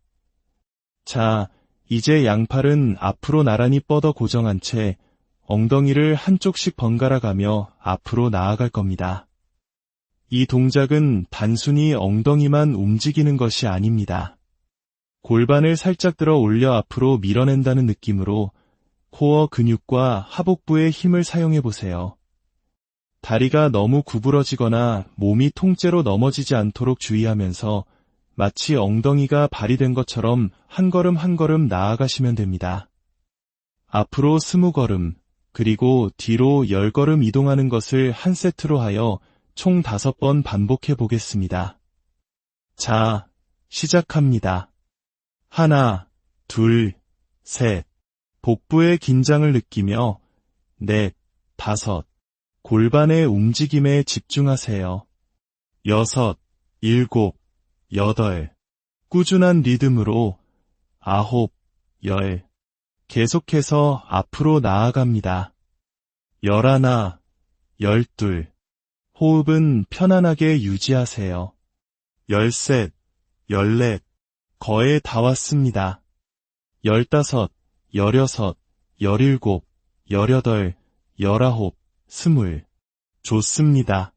자, 이제 양팔은 앞으로 나란히 뻗어 고정한 채 엉덩이를 한쪽씩 번갈아 가며 앞으로 나아갈 겁니다. 이 동작은 단순히 엉덩이만 움직이는 것이 아닙니다. 골반을 살짝 들어 올려 앞으로 밀어낸다는 느낌으로 코어 근육과 하복부의 힘을 사용해 보세요. 다리가 너무 구부러지거나 몸이 통째로 넘어지지 않도록 주의하면서 마치 엉덩이가 발이 된 것처럼 한 걸음 한 걸음 나아가시면 됩니다. 앞으로 20걸음, 그리고 뒤로 10걸음 이동하는 것을 한 세트로 하여 총 5번 반복해 보겠습니다. 자, 시작합니다. 하나, 둘, 셋. 복부의 긴장을 느끼며 넷, 다섯. 골반의 움직임에 집중하세요. 6, 7, 8. 꾸준한 리듬으로 9, 10. 계속해서 앞으로 나아갑니다. 11, 12. 호흡은 편안하게 유지하세요. 13, 14. 거의 다 왔습니다. 15, 16, 17, 18, 19, 20. 좋습니다.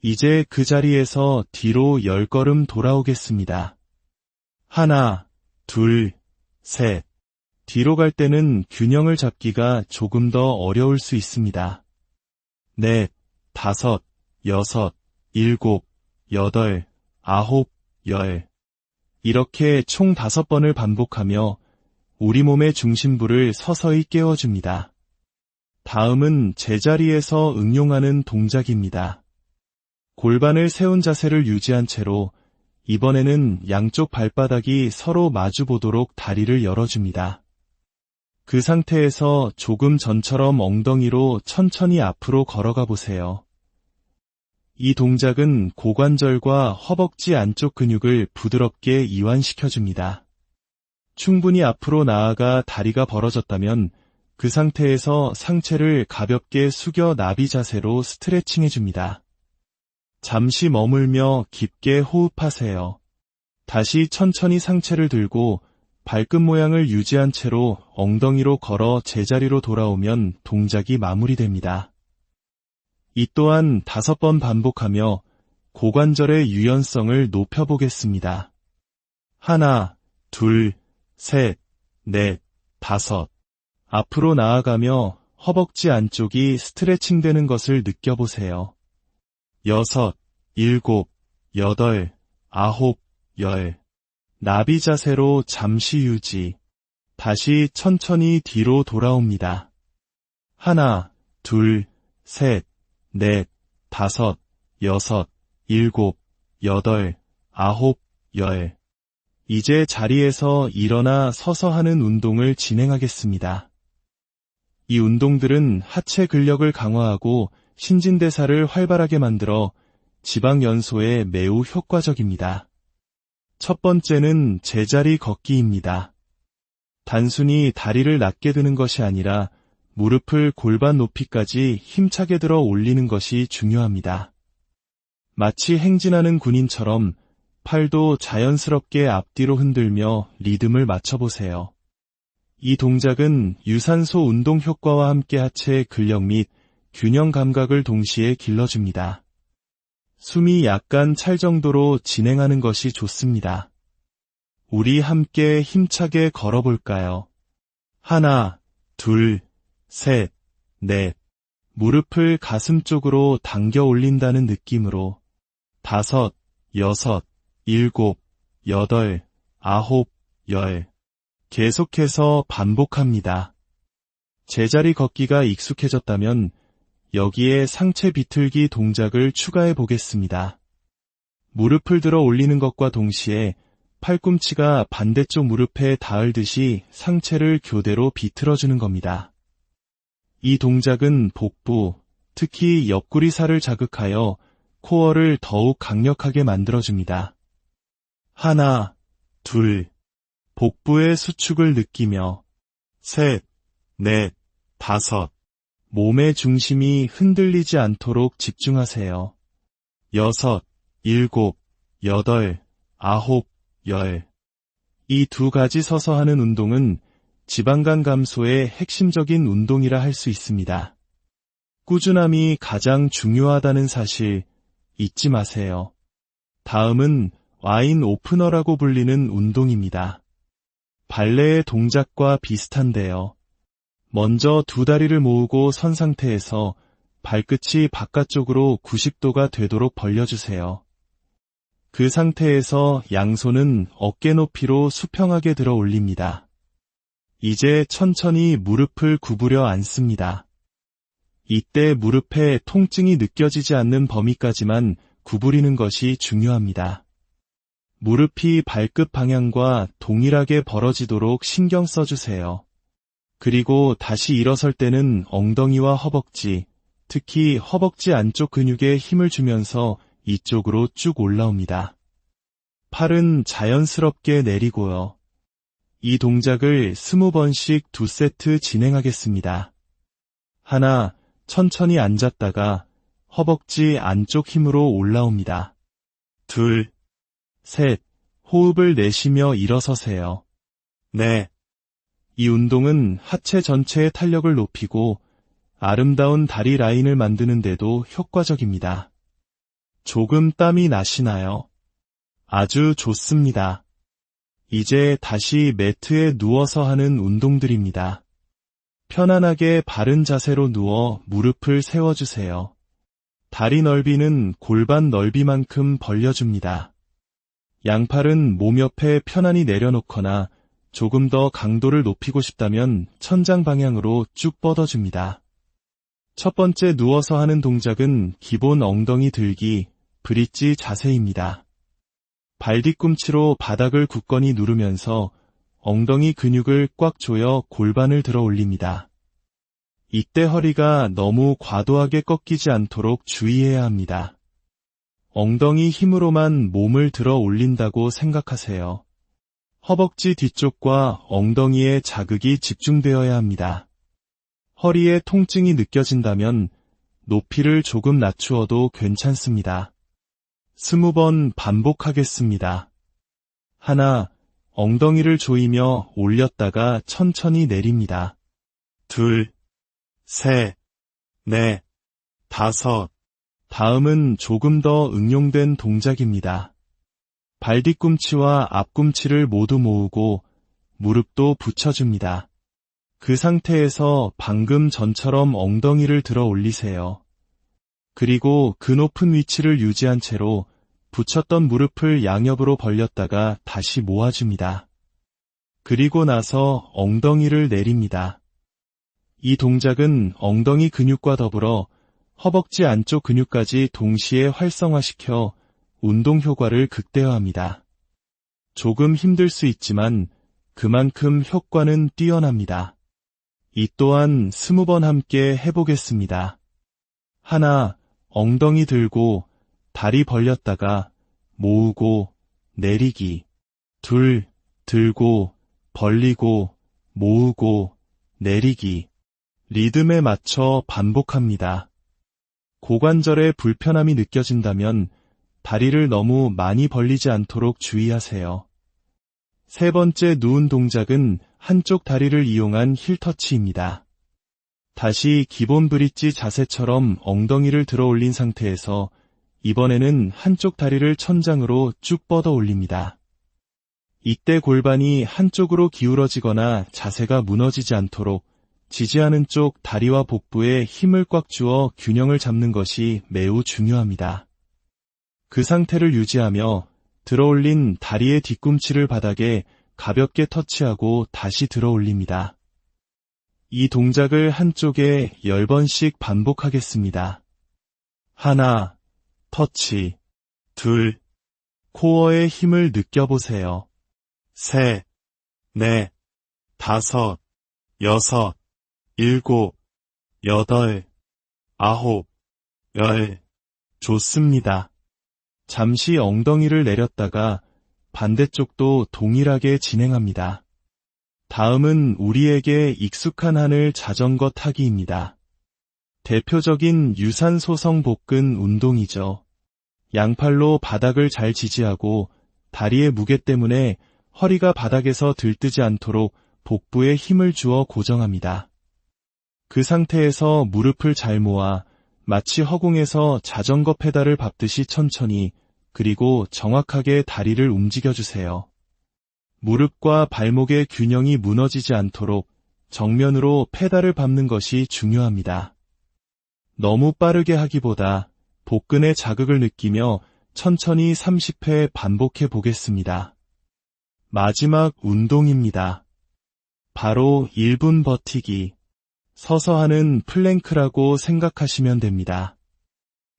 이제 그 자리에서 뒤로 10걸음 돌아오겠습니다. 하나, 둘, 셋. 뒤로 갈 때는 균형을 잡기가 조금 더 어려울 수 있습니다. 넷, 다섯, 여섯, 일곱, 여덟, 아홉, 열. 이렇게 총 5번을 반복하며 우리 몸의 중심부를 서서히 깨워줍니다. 다음은 제자리에서 응용하는 동작입니다. 골반을 세운 자세를 유지한 채로 이번에는 양쪽 발바닥이 서로 마주 보도록 다리를 열어줍니다. 그 상태에서 조금 전처럼 엉덩이로 천천히 앞으로 걸어가 보세요. 이 동작은 고관절과 허벅지 안쪽 근육을 부드럽게 이완시켜줍니다. 충분히 앞으로 나아가 다리가 벌어졌다면 그 상태에서 상체를 가볍게 숙여 나비 자세로 스트레칭해줍니다. 잠시 머물며 깊게 호흡하세요. 다시 천천히 상체를 들고 발끝 모양을 유지한 채로 엉덩이로 걸어 제자리로 돌아오면 동작이 마무리됩니다. 이 또한 5번 반복하며 고관절의 유연성을 높여보겠습니다. 하나, 둘, 셋, 넷, 다섯. 앞으로 나아가며 허벅지 안쪽이 스트레칭되는 것을 느껴보세요. 6, 7, 8, 9, 10. 나비 자세로 잠시 유지. 다시 천천히 뒤로 돌아옵니다. 하나, 둘, 셋, 넷, 다섯, 여섯, 일곱, 여덟, 아홉, 열. 이제 자리에서 일어나 서서 하는 운동을 진행하겠습니다. 이 운동들은 하체 근력을 강화하고 신진대사를 활발하게 만들어 지방 연소에 매우 효과적입니다. 첫 번째는 제자리 걷기입니다. 단순히 다리를 낮게 드는 것이 아니라 무릎을 골반 높이까지 힘차게 들어 올리는 것이 중요합니다. 마치 행진하는 군인처럼 팔도 자연스럽게 앞뒤로 흔들며 리듬을 맞춰보세요. 이 동작은 유산소 운동 효과와 함께 하체 근력 및 균형 감각을 동시에 길러줍니다. 숨이 약간 찰 정도로 진행하는 것이 좋습니다. 우리 함께 힘차게 걸어볼까요? 하나, 둘, 셋, 넷. 무릎을 가슴 쪽으로 당겨 올린다는 느낌으로. 다섯, 여섯, 일곱, 여덟, 아홉, 열. 계속해서 반복합니다. 제자리 걷기가 익숙해졌다면 여기에 상체 비틀기 동작을 추가해 보겠습니다. 무릎을 들어 올리는 것과 동시에 팔꿈치가 반대쪽 무릎에 닿을듯이 상체를 교대로 비틀어주는 겁니다. 이 동작은 복부, 특히 옆구리살을 자극하여 코어를 더욱 강력하게 만들어줍니다. 하나, 둘, 복부의 수축을 느끼며 셋, 넷, 다섯. 몸의 중심이 흔들리지 않도록 집중하세요. 여섯, 일곱, 여덟, 아홉, 열. 이 두 가지 서서 하는 운동은 지방간 감소의 핵심적인 운동이라 할 수 있습니다. 꾸준함이 가장 중요하다는 사실 잊지 마세요. 다음은 와인 오프너라고 불리는 운동입니다. 발레의 동작과 비슷한데요. 먼저 두 다리를 모으고 선 상태에서 발끝이 바깥쪽으로 90도가 되도록 벌려주세요. 그 상태에서 양손은 어깨 높이로 수평하게 들어 올립니다. 이제 천천히 무릎을 구부려 앉습니다. 이때 무릎에 통증이 느껴지지 않는 범위까지만 구부리는 것이 중요합니다. 무릎이 발끝 방향과 동일하게 벌어지도록 신경 써주세요. 그리고 다시 일어설 때는 엉덩이와 허벅지, 특히 허벅지 안쪽 근육에 힘을 주면서 이쪽으로 쭉 올라옵니다. 팔은 자연스럽게 내리고요. 이 동작을 20번씩 2세트 진행하겠습니다. 하나, 천천히 앉았다가 허벅지 안쪽 힘으로 올라옵니다. 둘, 셋, 호흡을 내쉬며 일어서세요. 넷. 이 운동은 하체 전체의 탄력을 높이고 아름다운 다리 라인을 만드는 데도 효과적입니다. 조금 땀이 나시나요? 아주 좋습니다. 이제 다시 매트에 누워서 하는 운동들입니다. 편안하게 바른 자세로 누워 무릎을 세워주세요. 다리 넓이는 골반 넓이만큼 벌려줍니다. 양팔은 몸 옆에 편안히 내려놓거나 조금 더 강도를 높이고 싶다면 천장 방향으로 쭉 뻗어줍니다. 첫 번째 누워서 하는 동작은 기본 엉덩이 들기, 브릿지 자세입니다. 발 뒤꿈치로 바닥을 굳건히 누르면서 엉덩이 근육을 꽉 조여 골반을 들어 올립니다. 이때 허리가 너무 과도하게 꺾이지 않도록 주의해야 합니다. 엉덩이 힘으로만 몸을 들어 올린다고 생각하세요. 허벅지 뒤쪽과 엉덩이에 자극이 집중되어야 합니다. 허리에 통증이 느껴진다면 높이를 조금 낮추어도 괜찮습니다. 20번 반복하겠습니다. 하나, 엉덩이를 조이며 올렸다가 천천히 내립니다. 둘, 셋, 넷, 다섯. 다음은 조금 더 응용된 동작입니다. 발 뒤꿈치와 앞꿈치를 모두 모으고 무릎도 붙여줍니다. 그 상태에서 방금 전처럼 엉덩이를 들어 올리세요. 그리고 그 높은 위치를 유지한 채로 붙였던 무릎을 양옆으로 벌렸다가 다시 모아줍니다. 그리고 나서 엉덩이를 내립니다. 이 동작은 엉덩이 근육과 더불어 허벅지 안쪽 근육까지 동시에 활성화시켜 운동 효과를 극대화합니다. 조금 힘들 수 있지만 그만큼 효과는 뛰어납니다. 이 또한 20번 함께 해보겠습니다. 하나, 엉덩이 들고 다리 벌렸다가 모으고 내리기. 둘, 들고 벌리고 모으고 내리기. 리듬에 맞춰 반복합니다. 고관절에 불편함이 느껴진다면 다리를 너무 많이 벌리지 않도록 주의하세요. 세 번째 누운 동작은 한쪽 다리를 이용한 힐터치입니다. 다시 기본 브릿지 자세처럼 엉덩이를 들어 올린 상태에서 이번에는 한쪽 다리를 천장으로 쭉 뻗어 올립니다. 이때 골반이 한쪽으로 기울어지거나 자세가 무너지지 않도록 지지하는 쪽 다리와 복부에 힘을 꽉 주어 균형을 잡는 것이 매우 중요합니다. 그 상태를 유지하며 들어올린 다리의 뒤꿈치를 바닥에 가볍게 터치하고 다시 들어 올립니다. 이 동작을 한쪽에 10번씩 반복하겠습니다. 하나, 터치. 둘, 코어의 힘을 느껴보세요. 셋, 넷, 다섯, 여섯, 일곱, 여덟, 아홉, 열. 좋습니다. 잠시 엉덩이를 내렸다가 반대쪽도 동일하게 진행합니다. 다음은 우리에게 익숙한 하늘 자전거 타기입니다. 대표적인 유산소성 복근 운동이죠. 양팔로 바닥을 잘 지지하고 다리의 무게 때문에 허리가 바닥에서 들뜨지 않도록 복부에 힘을 주어 고정합니다. 그 상태에서 무릎을 잘 모아 마치 허공에서 자전거 페달을 밟듯이 천천히 그리고 정확하게 다리를 움직여주세요. 무릎과 발목의 균형이 무너지지 않도록 정면으로 페달을 밟는 것이 중요합니다. 너무 빠르게 하기보다 복근의 자극을 느끼며 천천히 30회 반복해 보겠습니다. 마지막 운동입니다. 바로 1분 버티기. 서서 하는 플랭크라고 생각하시면 됩니다.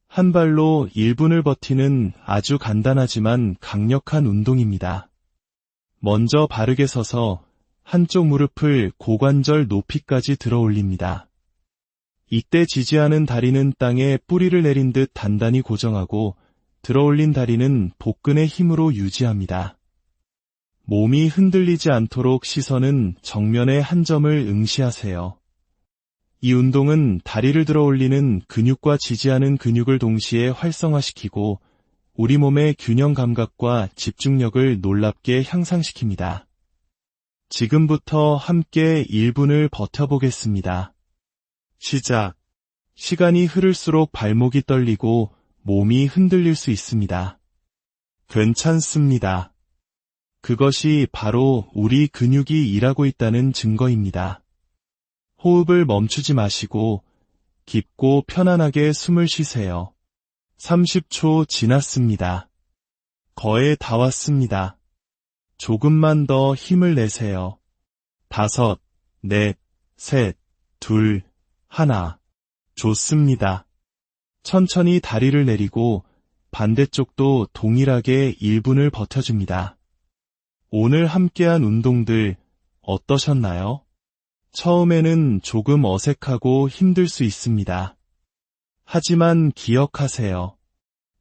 한 발로 1분을 버티는 아주 간단하지만 강력한 운동입니다. 먼저 바르게 서서 한쪽 무릎을 고관절 높이까지 들어 올립니다. 이때 지지하는 다리는 땅에 뿌리를 내린 듯 단단히 고정하고 들어 올린 다리는 복근의 힘으로 유지합니다. 몸이 흔들리지 않도록 시선은 정면의 한 점을 응시하세요. 이 운동은 다리를 들어 올리는 근육과 지지하는 근육을 동시에 활성화시키고 우리 몸의 균형 감각과 집중력을 놀랍게 향상시킵니다. 지금부터 함께 1분을 버텨보겠습니다. 시작. 시간이 흐를수록 발목이 떨리고 몸이 흔들릴 수 있습니다. 괜찮습니다. 그것이 바로 우리 근육이 일하고 있다는 증거입니다. 호흡을 멈추지 마시고 깊고 편안하게 숨을 쉬세요. 30초 지났습니다. 거의 다 왔습니다. 조금만 더 힘을 내세요. 5, 4, 3, 2, 1. 좋습니다. 천천히 다리를 내리고 반대쪽도 동일하게 1분을 버텨줍니다. 오늘 함께한 운동들 어떠셨나요? 처음에는 조금 어색하고 힘들 수 있습니다. 하지만 기억하세요.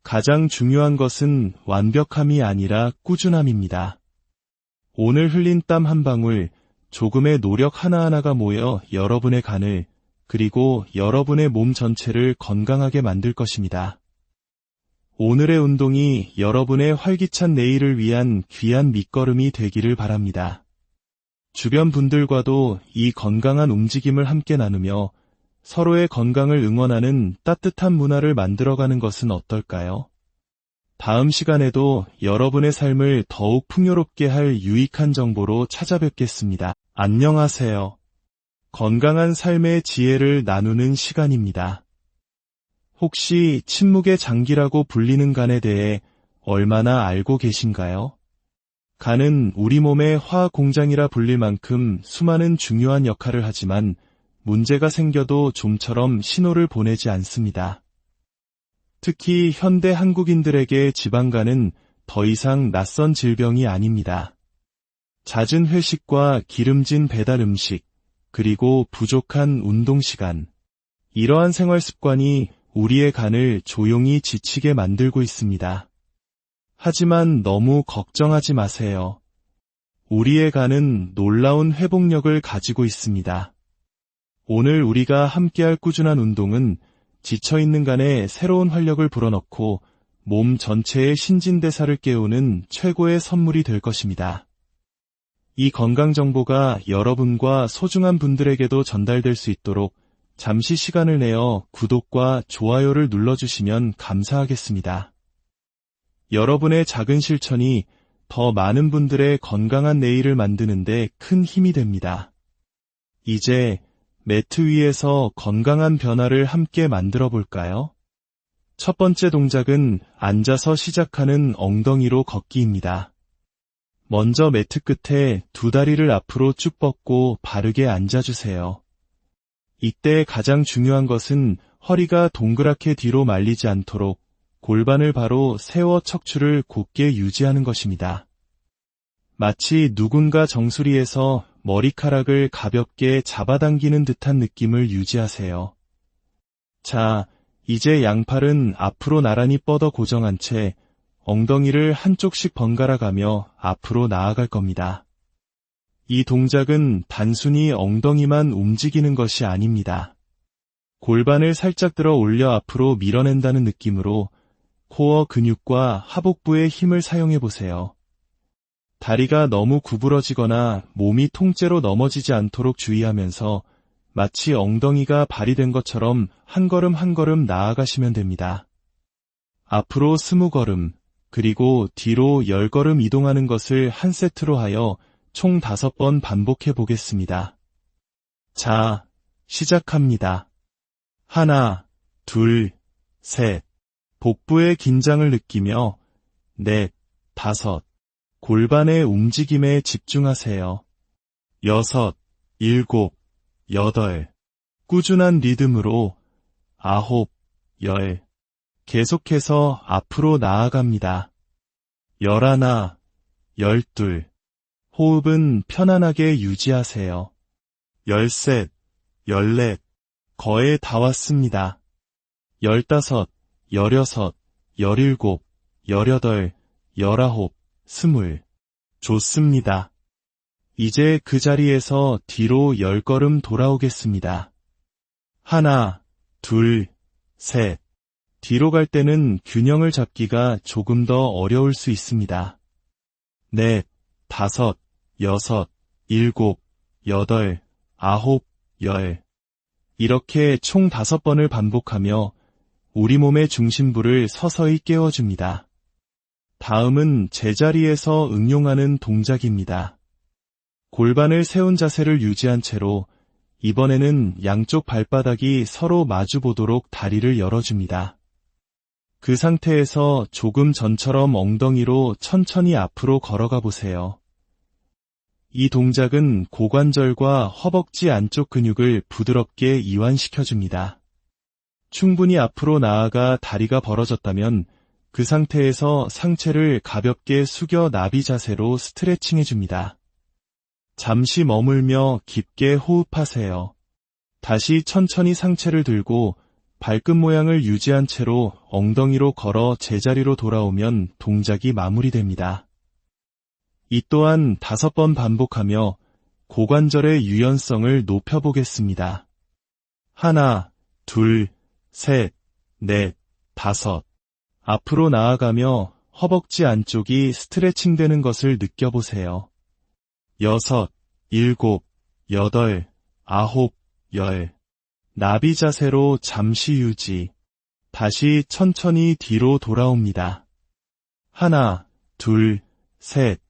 가장 중요한 것은 완벽함이 아니라 꾸준함입니다. 오늘 흘린 땀 한 방울, 조금의 노력 하나하나가 모여 여러분의 간을, 그리고 여러분의 몸 전체를 건강하게 만들 것입니다. 오늘의 운동이 여러분의 활기찬 내일을 위한 귀한 밑거름이 되기를 바랍니다. 주변 분들과도 이 건강한 움직임을 함께 나누며 서로의 건강을 응원하는 따뜻한 문화를 만들어가는 것은 어떨까요? 다음 시간에도 여러분의 삶을 더욱 풍요롭게 할 유익한 정보로 찾아뵙겠습니다. 안녕하세요. 건강한 삶의 지혜를 나누는 시간입니다. 혹시 침묵의 장기라고 불리는 간에 대해 얼마나 알고 계신가요? 간은 우리 몸의 화학 공장이라 불릴 만큼 수많은 중요한 역할을 하지만 문제가 생겨도 좀처럼 신호를 보내지 않습니다. 특히 현대 한국인들에게 지방간은 더 이상 낯선 질병이 아닙니다. 잦은 회식과 기름진 배달 음식, 그리고 부족한 운동 시간. 이러한 생활 습관이 우리의 간을 조용히 지치게 만들고 있습니다. 하지만 너무 걱정하지 마세요. 우리의 간은 놀라운 회복력을 가지고 있습니다. 오늘 우리가 함께할 꾸준한 운동은 지쳐있는 간에 새로운 활력을 불어넣고 몸 전체의 신진대사를 깨우는 최고의 선물이 될 것입니다. 이 건강 정보가 여러분과 소중한 분들에게도 전달될 수 있도록 잠시 시간을 내어 구독과 좋아요를 눌러주시면 감사하겠습니다. 여러분의 작은 실천이 더 많은 분들의 건강한 내일을 만드는 데 큰 힘이 됩니다. 이제 매트 위에서 건강한 변화를 함께 만들어 볼까요? 첫 번째 동작은 앉아서 시작하는 엉덩이로 걷기입니다. 먼저 매트 끝에 두 다리를 앞으로 쭉 뻗고 바르게 앉아주세요. 이때 가장 중요한 것은 허리가 동그랗게 뒤로 말리지 않도록 골반을 바로 세워 척추를 곧게 유지하는 것입니다. 마치 누군가 정수리에서 머리카락을 가볍게 잡아당기는 듯한 느낌을 유지하세요. 자, 이제 양팔은 앞으로 나란히 뻗어 고정한 채 엉덩이를 한쪽씩 번갈아 가며 앞으로 나아갈 겁니다. 이 동작은 단순히 엉덩이만 움직이는 것이 아닙니다. 골반을 살짝 들어 올려 앞으로 밀어낸다는 느낌으로 코어 근육과 하복부의 힘을 사용해 보세요. 다리가 너무 구부러지거나 몸이 통째로 넘어지지 않도록 주의하면서 마치 엉덩이가 발이 된 것처럼 한 걸음 한 걸음 나아가시면 됩니다. 앞으로 20걸음, 그리고 뒤로 10걸음 이동하는 것을 한 세트로 하여 총 5번 반복해 보겠습니다. 자, 시작합니다. 하나, 둘, 셋. 복부의 긴장을 느끼며 넷, 다섯. 골반의 움직임에 집중하세요. 여섯, 일곱, 여덟. 꾸준한 리듬으로 아홉, 열. 계속해서 앞으로 나아갑니다. 11, 12. 호흡은 편안하게 유지하세요. 13, 14. 거의 다 왔습니다. 15, 16, 17, 18, 19, 20. 좋습니다. 이제 그 자리에서 뒤로 10걸음 돌아오겠습니다. 하나, 둘, 셋. 뒤로 갈 때는 균형을 잡기가 조금 더 어려울 수 있습니다. 넷, 다섯, 여섯, 일곱, 여덟, 아홉, 열. 이렇게 총 5번을 반복하며 우리 몸의 중심부를 서서히 깨워줍니다. 다음은 제자리에서 응용하는 동작입니다. 골반을 세운 자세를 유지한 채로 이번에는 양쪽 발바닥이 서로 마주보도록 다리를 열어줍니다. 그 상태에서 조금 전처럼 엉덩이로 천천히 앞으로 걸어가 보세요. 이 동작은 고관절과 허벅지 안쪽 근육을 부드럽게 이완시켜줍니다. 충분히 앞으로 나아가 다리가 벌어졌다면 그 상태에서 상체를 가볍게 숙여 나비 자세로 스트레칭해줍니다. 잠시 머물며 깊게 호흡하세요. 다시 천천히 상체를 들고 발끝 모양을 유지한 채로 엉덩이로 걸어 제자리로 돌아오면 동작이 마무리됩니다. 이 또한 5번 반복하며 고관절의 유연성을 높여보겠습니다. 하나, 둘, 셋, 넷, 다섯. 앞으로 나아가며 허벅지 안쪽이 스트레칭되는 것을 느껴보세요. 6, 7, 8, 9, 10. 나비 자세로 잠시 유지. 다시 천천히 뒤로 돌아옵니다. 하나, 둘, 셋,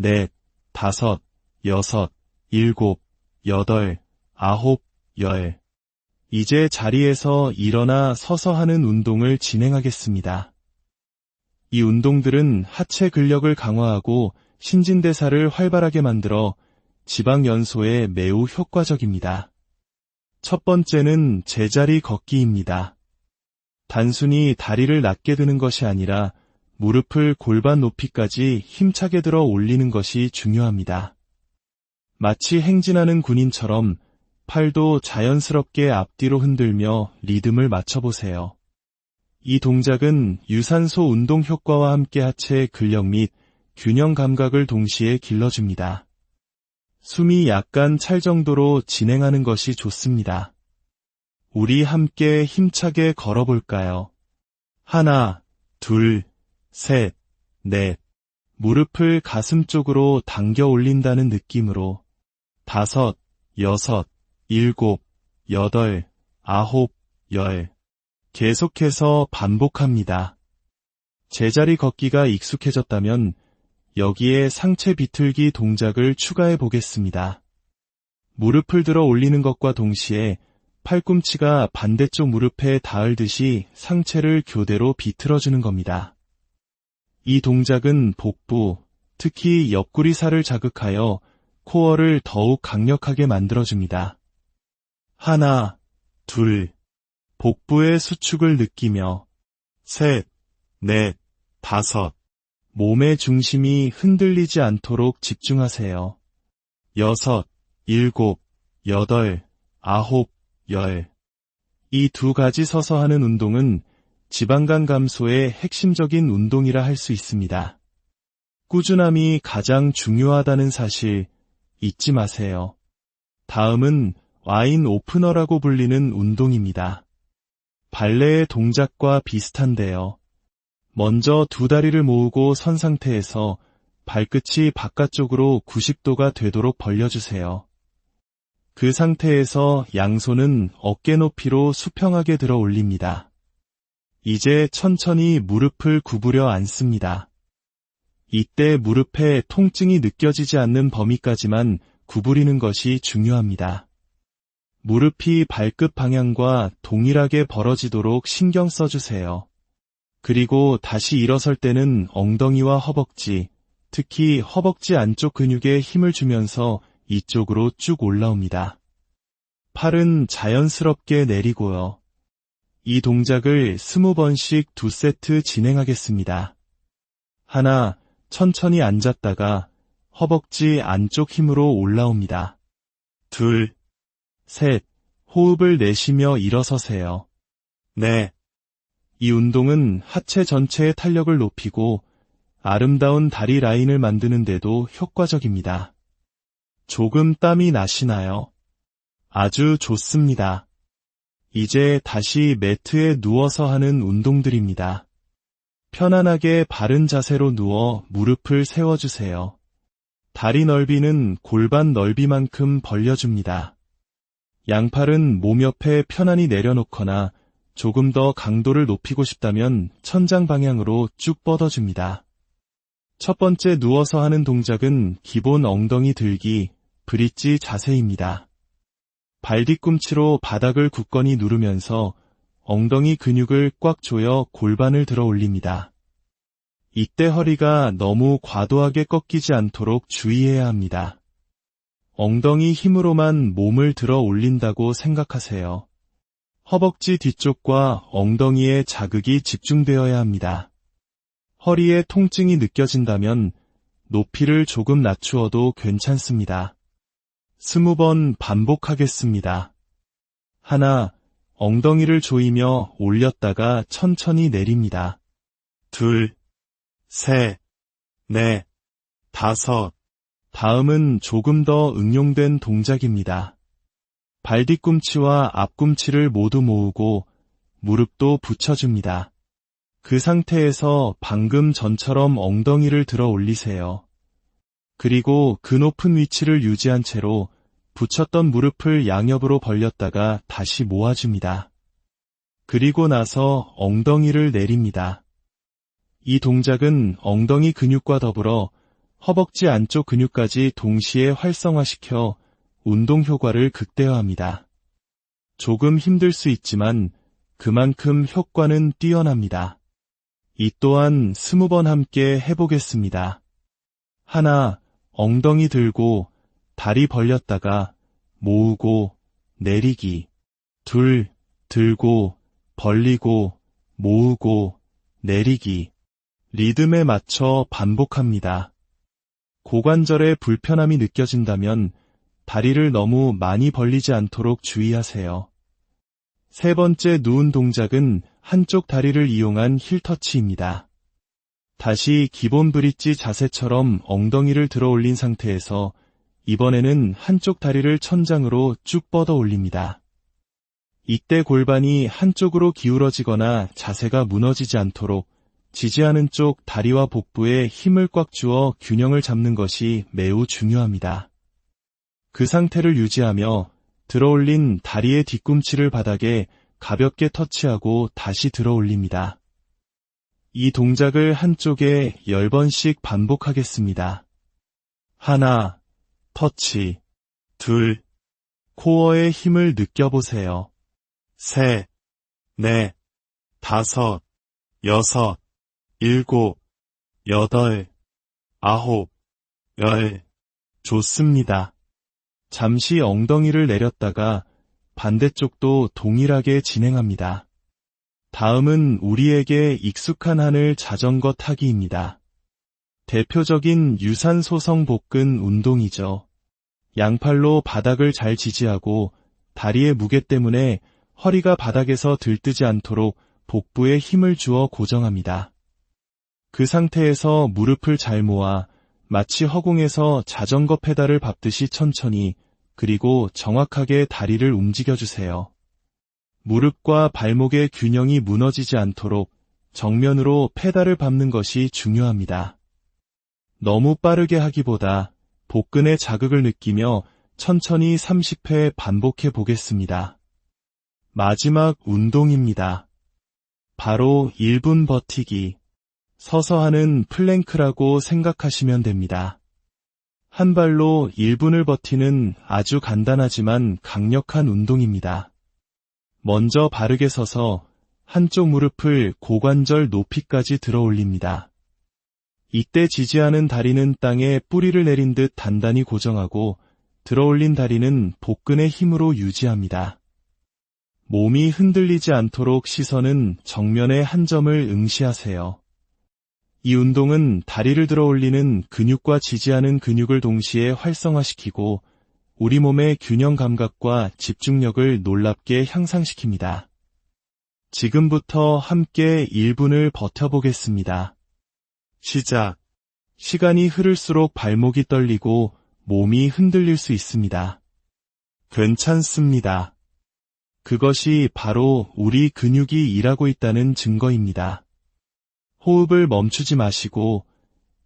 넷, 다섯, 여섯, 일곱, 여덟, 아홉, 열. 이제 자리에서 일어나 서서 하는 운동을 진행하겠습니다. 이 운동들은 하체 근력을 강화하고 신진대사를 활발하게 만들어 지방 연소에 매우 효과적입니다. 첫 번째는 제자리 걷기입니다. 단순히 다리를 낮게 드는 것이 아니라 무릎을 골반 높이까지 힘차게 들어 올리는 것이 중요합니다. 마치 행진하는 군인처럼 팔도 자연스럽게 앞뒤로 흔들며 리듬을 맞춰보세요. 이 동작은 유산소 운동 효과와 함께 하체 근력 및 균형 감각을 동시에 길러줍니다. 숨이 약간 찰 정도로 진행하는 것이 좋습니다. 우리 함께 힘차게 걸어볼까요? 하나, 둘, 셋, 넷. 무릎을 가슴 쪽으로 당겨 올린다는 느낌으로 5, 6, 7, 8, 아홉, 열. 계속해서 반복합니다. 제자리 걷기가 익숙해졌다면 여기에 상체 비틀기 동작을 추가해 보겠습니다. 무릎을 들어 올리는 것과 동시에 팔꿈치가 반대쪽 무릎에 닿을 듯이 상체를 교대로 비틀어주는 겁니다. 이 동작은 복부, 특히 옆구리살을 자극하여 코어를 더욱 강력하게 만들어줍니다. 하나, 둘, 복부의 수축을 느끼며 셋, 넷, 다섯, 몸의 중심이 흔들리지 않도록 집중하세요. 여섯, 일곱, 여덟, 아홉, 열. 이 두 가지 서서 하는 운동은 지방간 감소의 핵심적인 운동이라 할 수 있습니다. 꾸준함이 가장 중요하다는 사실 잊지 마세요. 다음은 와인 오프너라고 불리는 운동입니다. 발레의 동작과 비슷한데요. 먼저 두 다리를 모으고 선 상태에서 발끝이 바깥쪽으로 90도가 되도록 벌려주세요. 그 상태에서 양손은 어깨 높이로 수평하게 들어 올립니다. 이제 천천히 무릎을 구부려 앉습니다. 이때 무릎에 통증이 느껴지지 않는 범위까지만 구부리는 것이 중요합니다. 무릎이 발끝 방향과 동일하게 벌어지도록 신경 써주세요. 그리고 다시 일어설 때는 엉덩이와 허벅지, 특히 허벅지 안쪽 근육에 힘을 주면서 이쪽으로 쭉 올라옵니다. 팔은 자연스럽게 내리고요. 이 동작을 20번씩 2세트 진행하겠습니다. 하나, 천천히 앉았다가 허벅지 안쪽 힘으로 올라옵니다. 둘, 셋, 호흡을 내쉬며 일어서세요. 넷. 이 운동은 하체 전체의 탄력을 높이고 아름다운 다리 라인을 만드는 데도 효과적입니다. 조금 땀이 나시나요? 아주 좋습니다. 이제 다시 매트에 누워서 하는 운동들입니다. 편안하게 바른 자세로 누워 무릎을 세워주세요. 다리 넓이는 골반 넓이만큼 벌려줍니다. 양팔은 몸 옆에 편안히 내려놓거나 조금 더 강도를 높이고 싶다면 천장 방향으로 쭉 뻗어줍니다. 첫 번째 누워서 하는 동작은 기본 엉덩이 들기, 브릿지 자세입니다. 발 뒤꿈치로 바닥을 굳건히 누르면서 엉덩이 근육을 꽉 조여 골반을 들어 올립니다. 이때 허리가 너무 과도하게 꺾이지 않도록 주의해야 합니다. 엉덩이 힘으로만 몸을 들어 올린다고 생각하세요. 허벅지 뒤쪽과 엉덩이에 자극이 집중되어야 합니다. 허리에 통증이 느껴진다면 높이를 조금 낮추어도 괜찮습니다. 20번 반복하겠습니다. 하나, 엉덩이를 조이며 올렸다가 천천히 내립니다. 둘, 셋, 넷, 다섯. 다음은 조금 더 응용된 동작입니다. 발 뒤꿈치와 앞꿈치를 모두 모으고 무릎도 붙여줍니다. 그 상태에서 방금 전처럼 엉덩이를 들어 올리세요. 그리고 그 높은 위치를 유지한 채로 붙였던 무릎을 양옆으로 벌렸다가 다시 모아줍니다. 그리고 나서 엉덩이를 내립니다. 이 동작은 엉덩이 근육과 더불어 허벅지 안쪽 근육까지 동시에 활성화시켜 운동 효과를 극대화합니다. 조금 힘들 수 있지만 그만큼 효과는 뛰어납니다. 이 또한 20번 함께 해보겠습니다. 하나, 엉덩이 들고 다리 벌렸다가 모으고 내리기. 둘, 들고 벌리고 모으고 내리기. 리듬에 맞춰 반복합니다. 고관절에 불편함이 느껴진다면 다리를 너무 많이 벌리지 않도록 주의하세요. 세 번째 누운 동작은 한쪽 다리를 이용한 힐터치입니다. 다시 기본 브릿지 자세처럼 엉덩이를 들어 올린 상태에서 이번에는 한쪽 다리를 천장으로 쭉 뻗어 올립니다. 이때 골반이 한쪽으로 기울어지거나 자세가 무너지지 않도록 지지하는 쪽 다리와 복부에 힘을 꽉 주어 균형을 잡는 것이 매우 중요합니다. 그 상태를 유지하며 들어올린 다리의 뒤꿈치를 바닥에 가볍게 터치하고 다시 들어올립니다. 이 동작을 한쪽에 10번씩 반복하겠습니다. 하나, 터치. 둘, 코어의 힘을 느껴보세요. 셋, 넷, 다섯, 여섯, 일곱, 여덟, 아홉, 열. 좋습니다. 잠시 엉덩이를 내렸다가 반대쪽도 동일하게 진행합니다. 다음은 우리에게 익숙한 하늘 자전거 타기입니다. 대표적인 유산소성 복근 운동이죠. 양팔로 바닥을 잘 지지하고 다리의 무게 때문에 허리가 바닥에서 들뜨지 않도록 복부에 힘을 주어 고정합니다. 그 상태에서 무릎을 잘 모아 마치 허공에서 자전거 페달을 밟듯이 천천히 그리고 정확하게 다리를 움직여주세요. 무릎과 발목의 균형이 무너지지 않도록 정면으로 페달을 밟는 것이 중요합니다. 너무 빠르게 하기보다 복근의 자극을 느끼며 천천히 30회 반복해 보겠습니다. 마지막 운동입니다. 바로 1분 버티기. 서서 하는 플랭크라고 생각하시면 됩니다. 한 발로 1분을 버티는 아주 간단하지만 강력한 운동입니다. 먼저 바르게 서서 한쪽 무릎을 고관절 높이까지 들어 올립니다. 이때 지지하는 다리는 땅에 뿌리를 내린 듯 단단히 고정하고 들어 올린 다리는 복근의 힘으로 유지합니다. 몸이 흔들리지 않도록 시선은 정면의 한 점을 응시하세요. 이 운동은 다리를 들어 올리는 근육과 지지하는 근육을 동시에 활성화시키고 우리 몸의 균형 감각과 집중력을 놀랍게 향상시킵니다. 지금부터 함께 1분을 버텨보겠습니다. 시작. 시간이 흐를수록 발목이 떨리고 몸이 흔들릴 수 있습니다. 괜찮습니다. 그것이 바로 우리 근육이 일하고 있다는 증거입니다. 호흡을 멈추지 마시고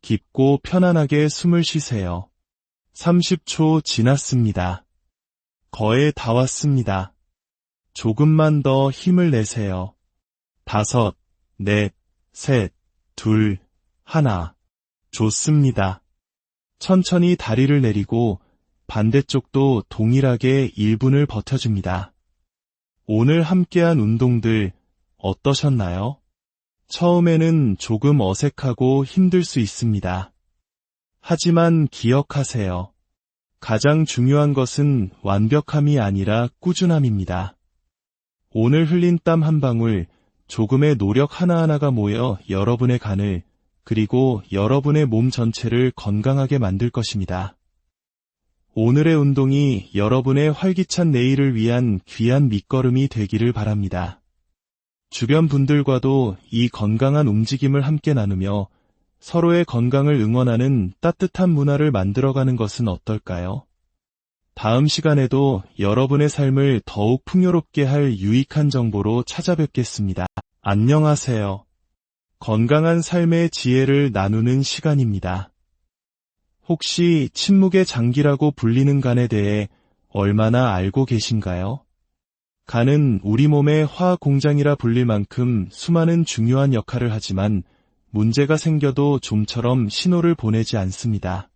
깊고 편안하게 숨을 쉬세요. 30초 지났습니다. 거의 다 왔습니다. 조금만 더 힘을 내세요. 5, 4, 3, 2, 1. 좋습니다. 천천히 다리를 내리고 반대쪽도 동일하게 1분을 버텨줍니다. 오늘 함께한 운동들 어떠셨나요? 처음에는 조금 어색하고 힘들 수 있습니다. 하지만 기억하세요. 가장 중요한 것은 완벽함이 아니라 꾸준함입니다. 오늘 흘린 땀 한 방울, 조금의 노력 하나하나가 모여 여러분의 간을, 그리고 여러분의 몸 전체를 건강하게 만들 것입니다. 오늘의 운동이 여러분의 활기찬 내일을 위한 귀한 밑거름이 되기를 바랍니다. 주변 분들과도 이 건강한 움직임을 함께 나누며 서로의 건강을 응원하는 따뜻한 문화를 만들어가는 것은 어떨까요? 다음 시간에도 여러분의 삶을 더욱 풍요롭게 할 유익한 정보로 찾아뵙겠습니다. 안녕하세요. 건강한 삶의 지혜를 나누는 시간입니다. 혹시 침묵의 장기라고 불리는 간에 대해 얼마나 알고 계신가요? 간은 우리 몸의 화학 공장이라 불릴 만큼 수많은 중요한 역할을 하지만 문제가 생겨도 좀처럼 신호를 보내지 않습니다.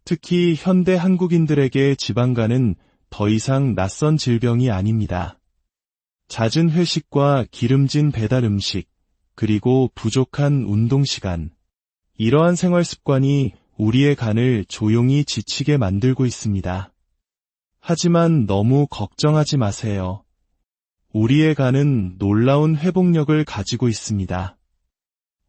특히 현대 한국인들에게 지방간은 더 이상 낯선 질병이 아닙니다. 잦은 회식과 기름진 배달 음식, 그리고 부족한 운동 시간. 이러한 생활 습관이 우리의 간을 조용히 지치게 만들고 있습니다. 하지만 너무 걱정하지 마세요. 우리의 간은 놀라운 회복력을 가지고 있습니다.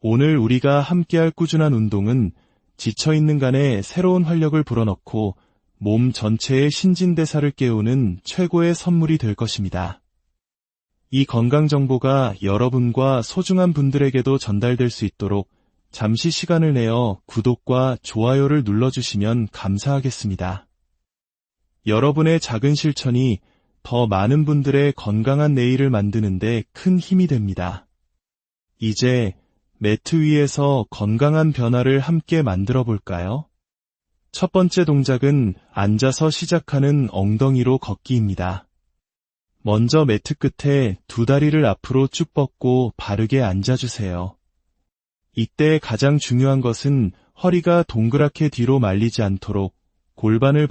오늘 우리가 함께할 꾸준한 운동은 지쳐있는 간에 새로운 활력을 불어넣고 몸 전체의 신진대사를 깨우는 최고의 선물이 될 것입니다. 이 건강 정보가 여러분과 소중한 분들에게도 전달될 수 있도록 잠시 시간을 내어 구독과 좋아요를 눌러주시면 감사하겠습니다. 여러분의 작은 실천이 더 많은 분들의 건강한 내일을 만드는 데 큰 힘이 됩니다. 이제 매트 위에서 건강한 변화를 함께 만들어 볼까요? 첫 번째 동작은 앉아서 시작하는 엉덩이로 걷기입니다. 먼저 매트 끝에 두 다리를 앞으로 쭉 뻗고 바르게 앉아주세요. 이때 가장 중요한 것은 허리가 동그랗게 뒤로 말리지 않도록 골반을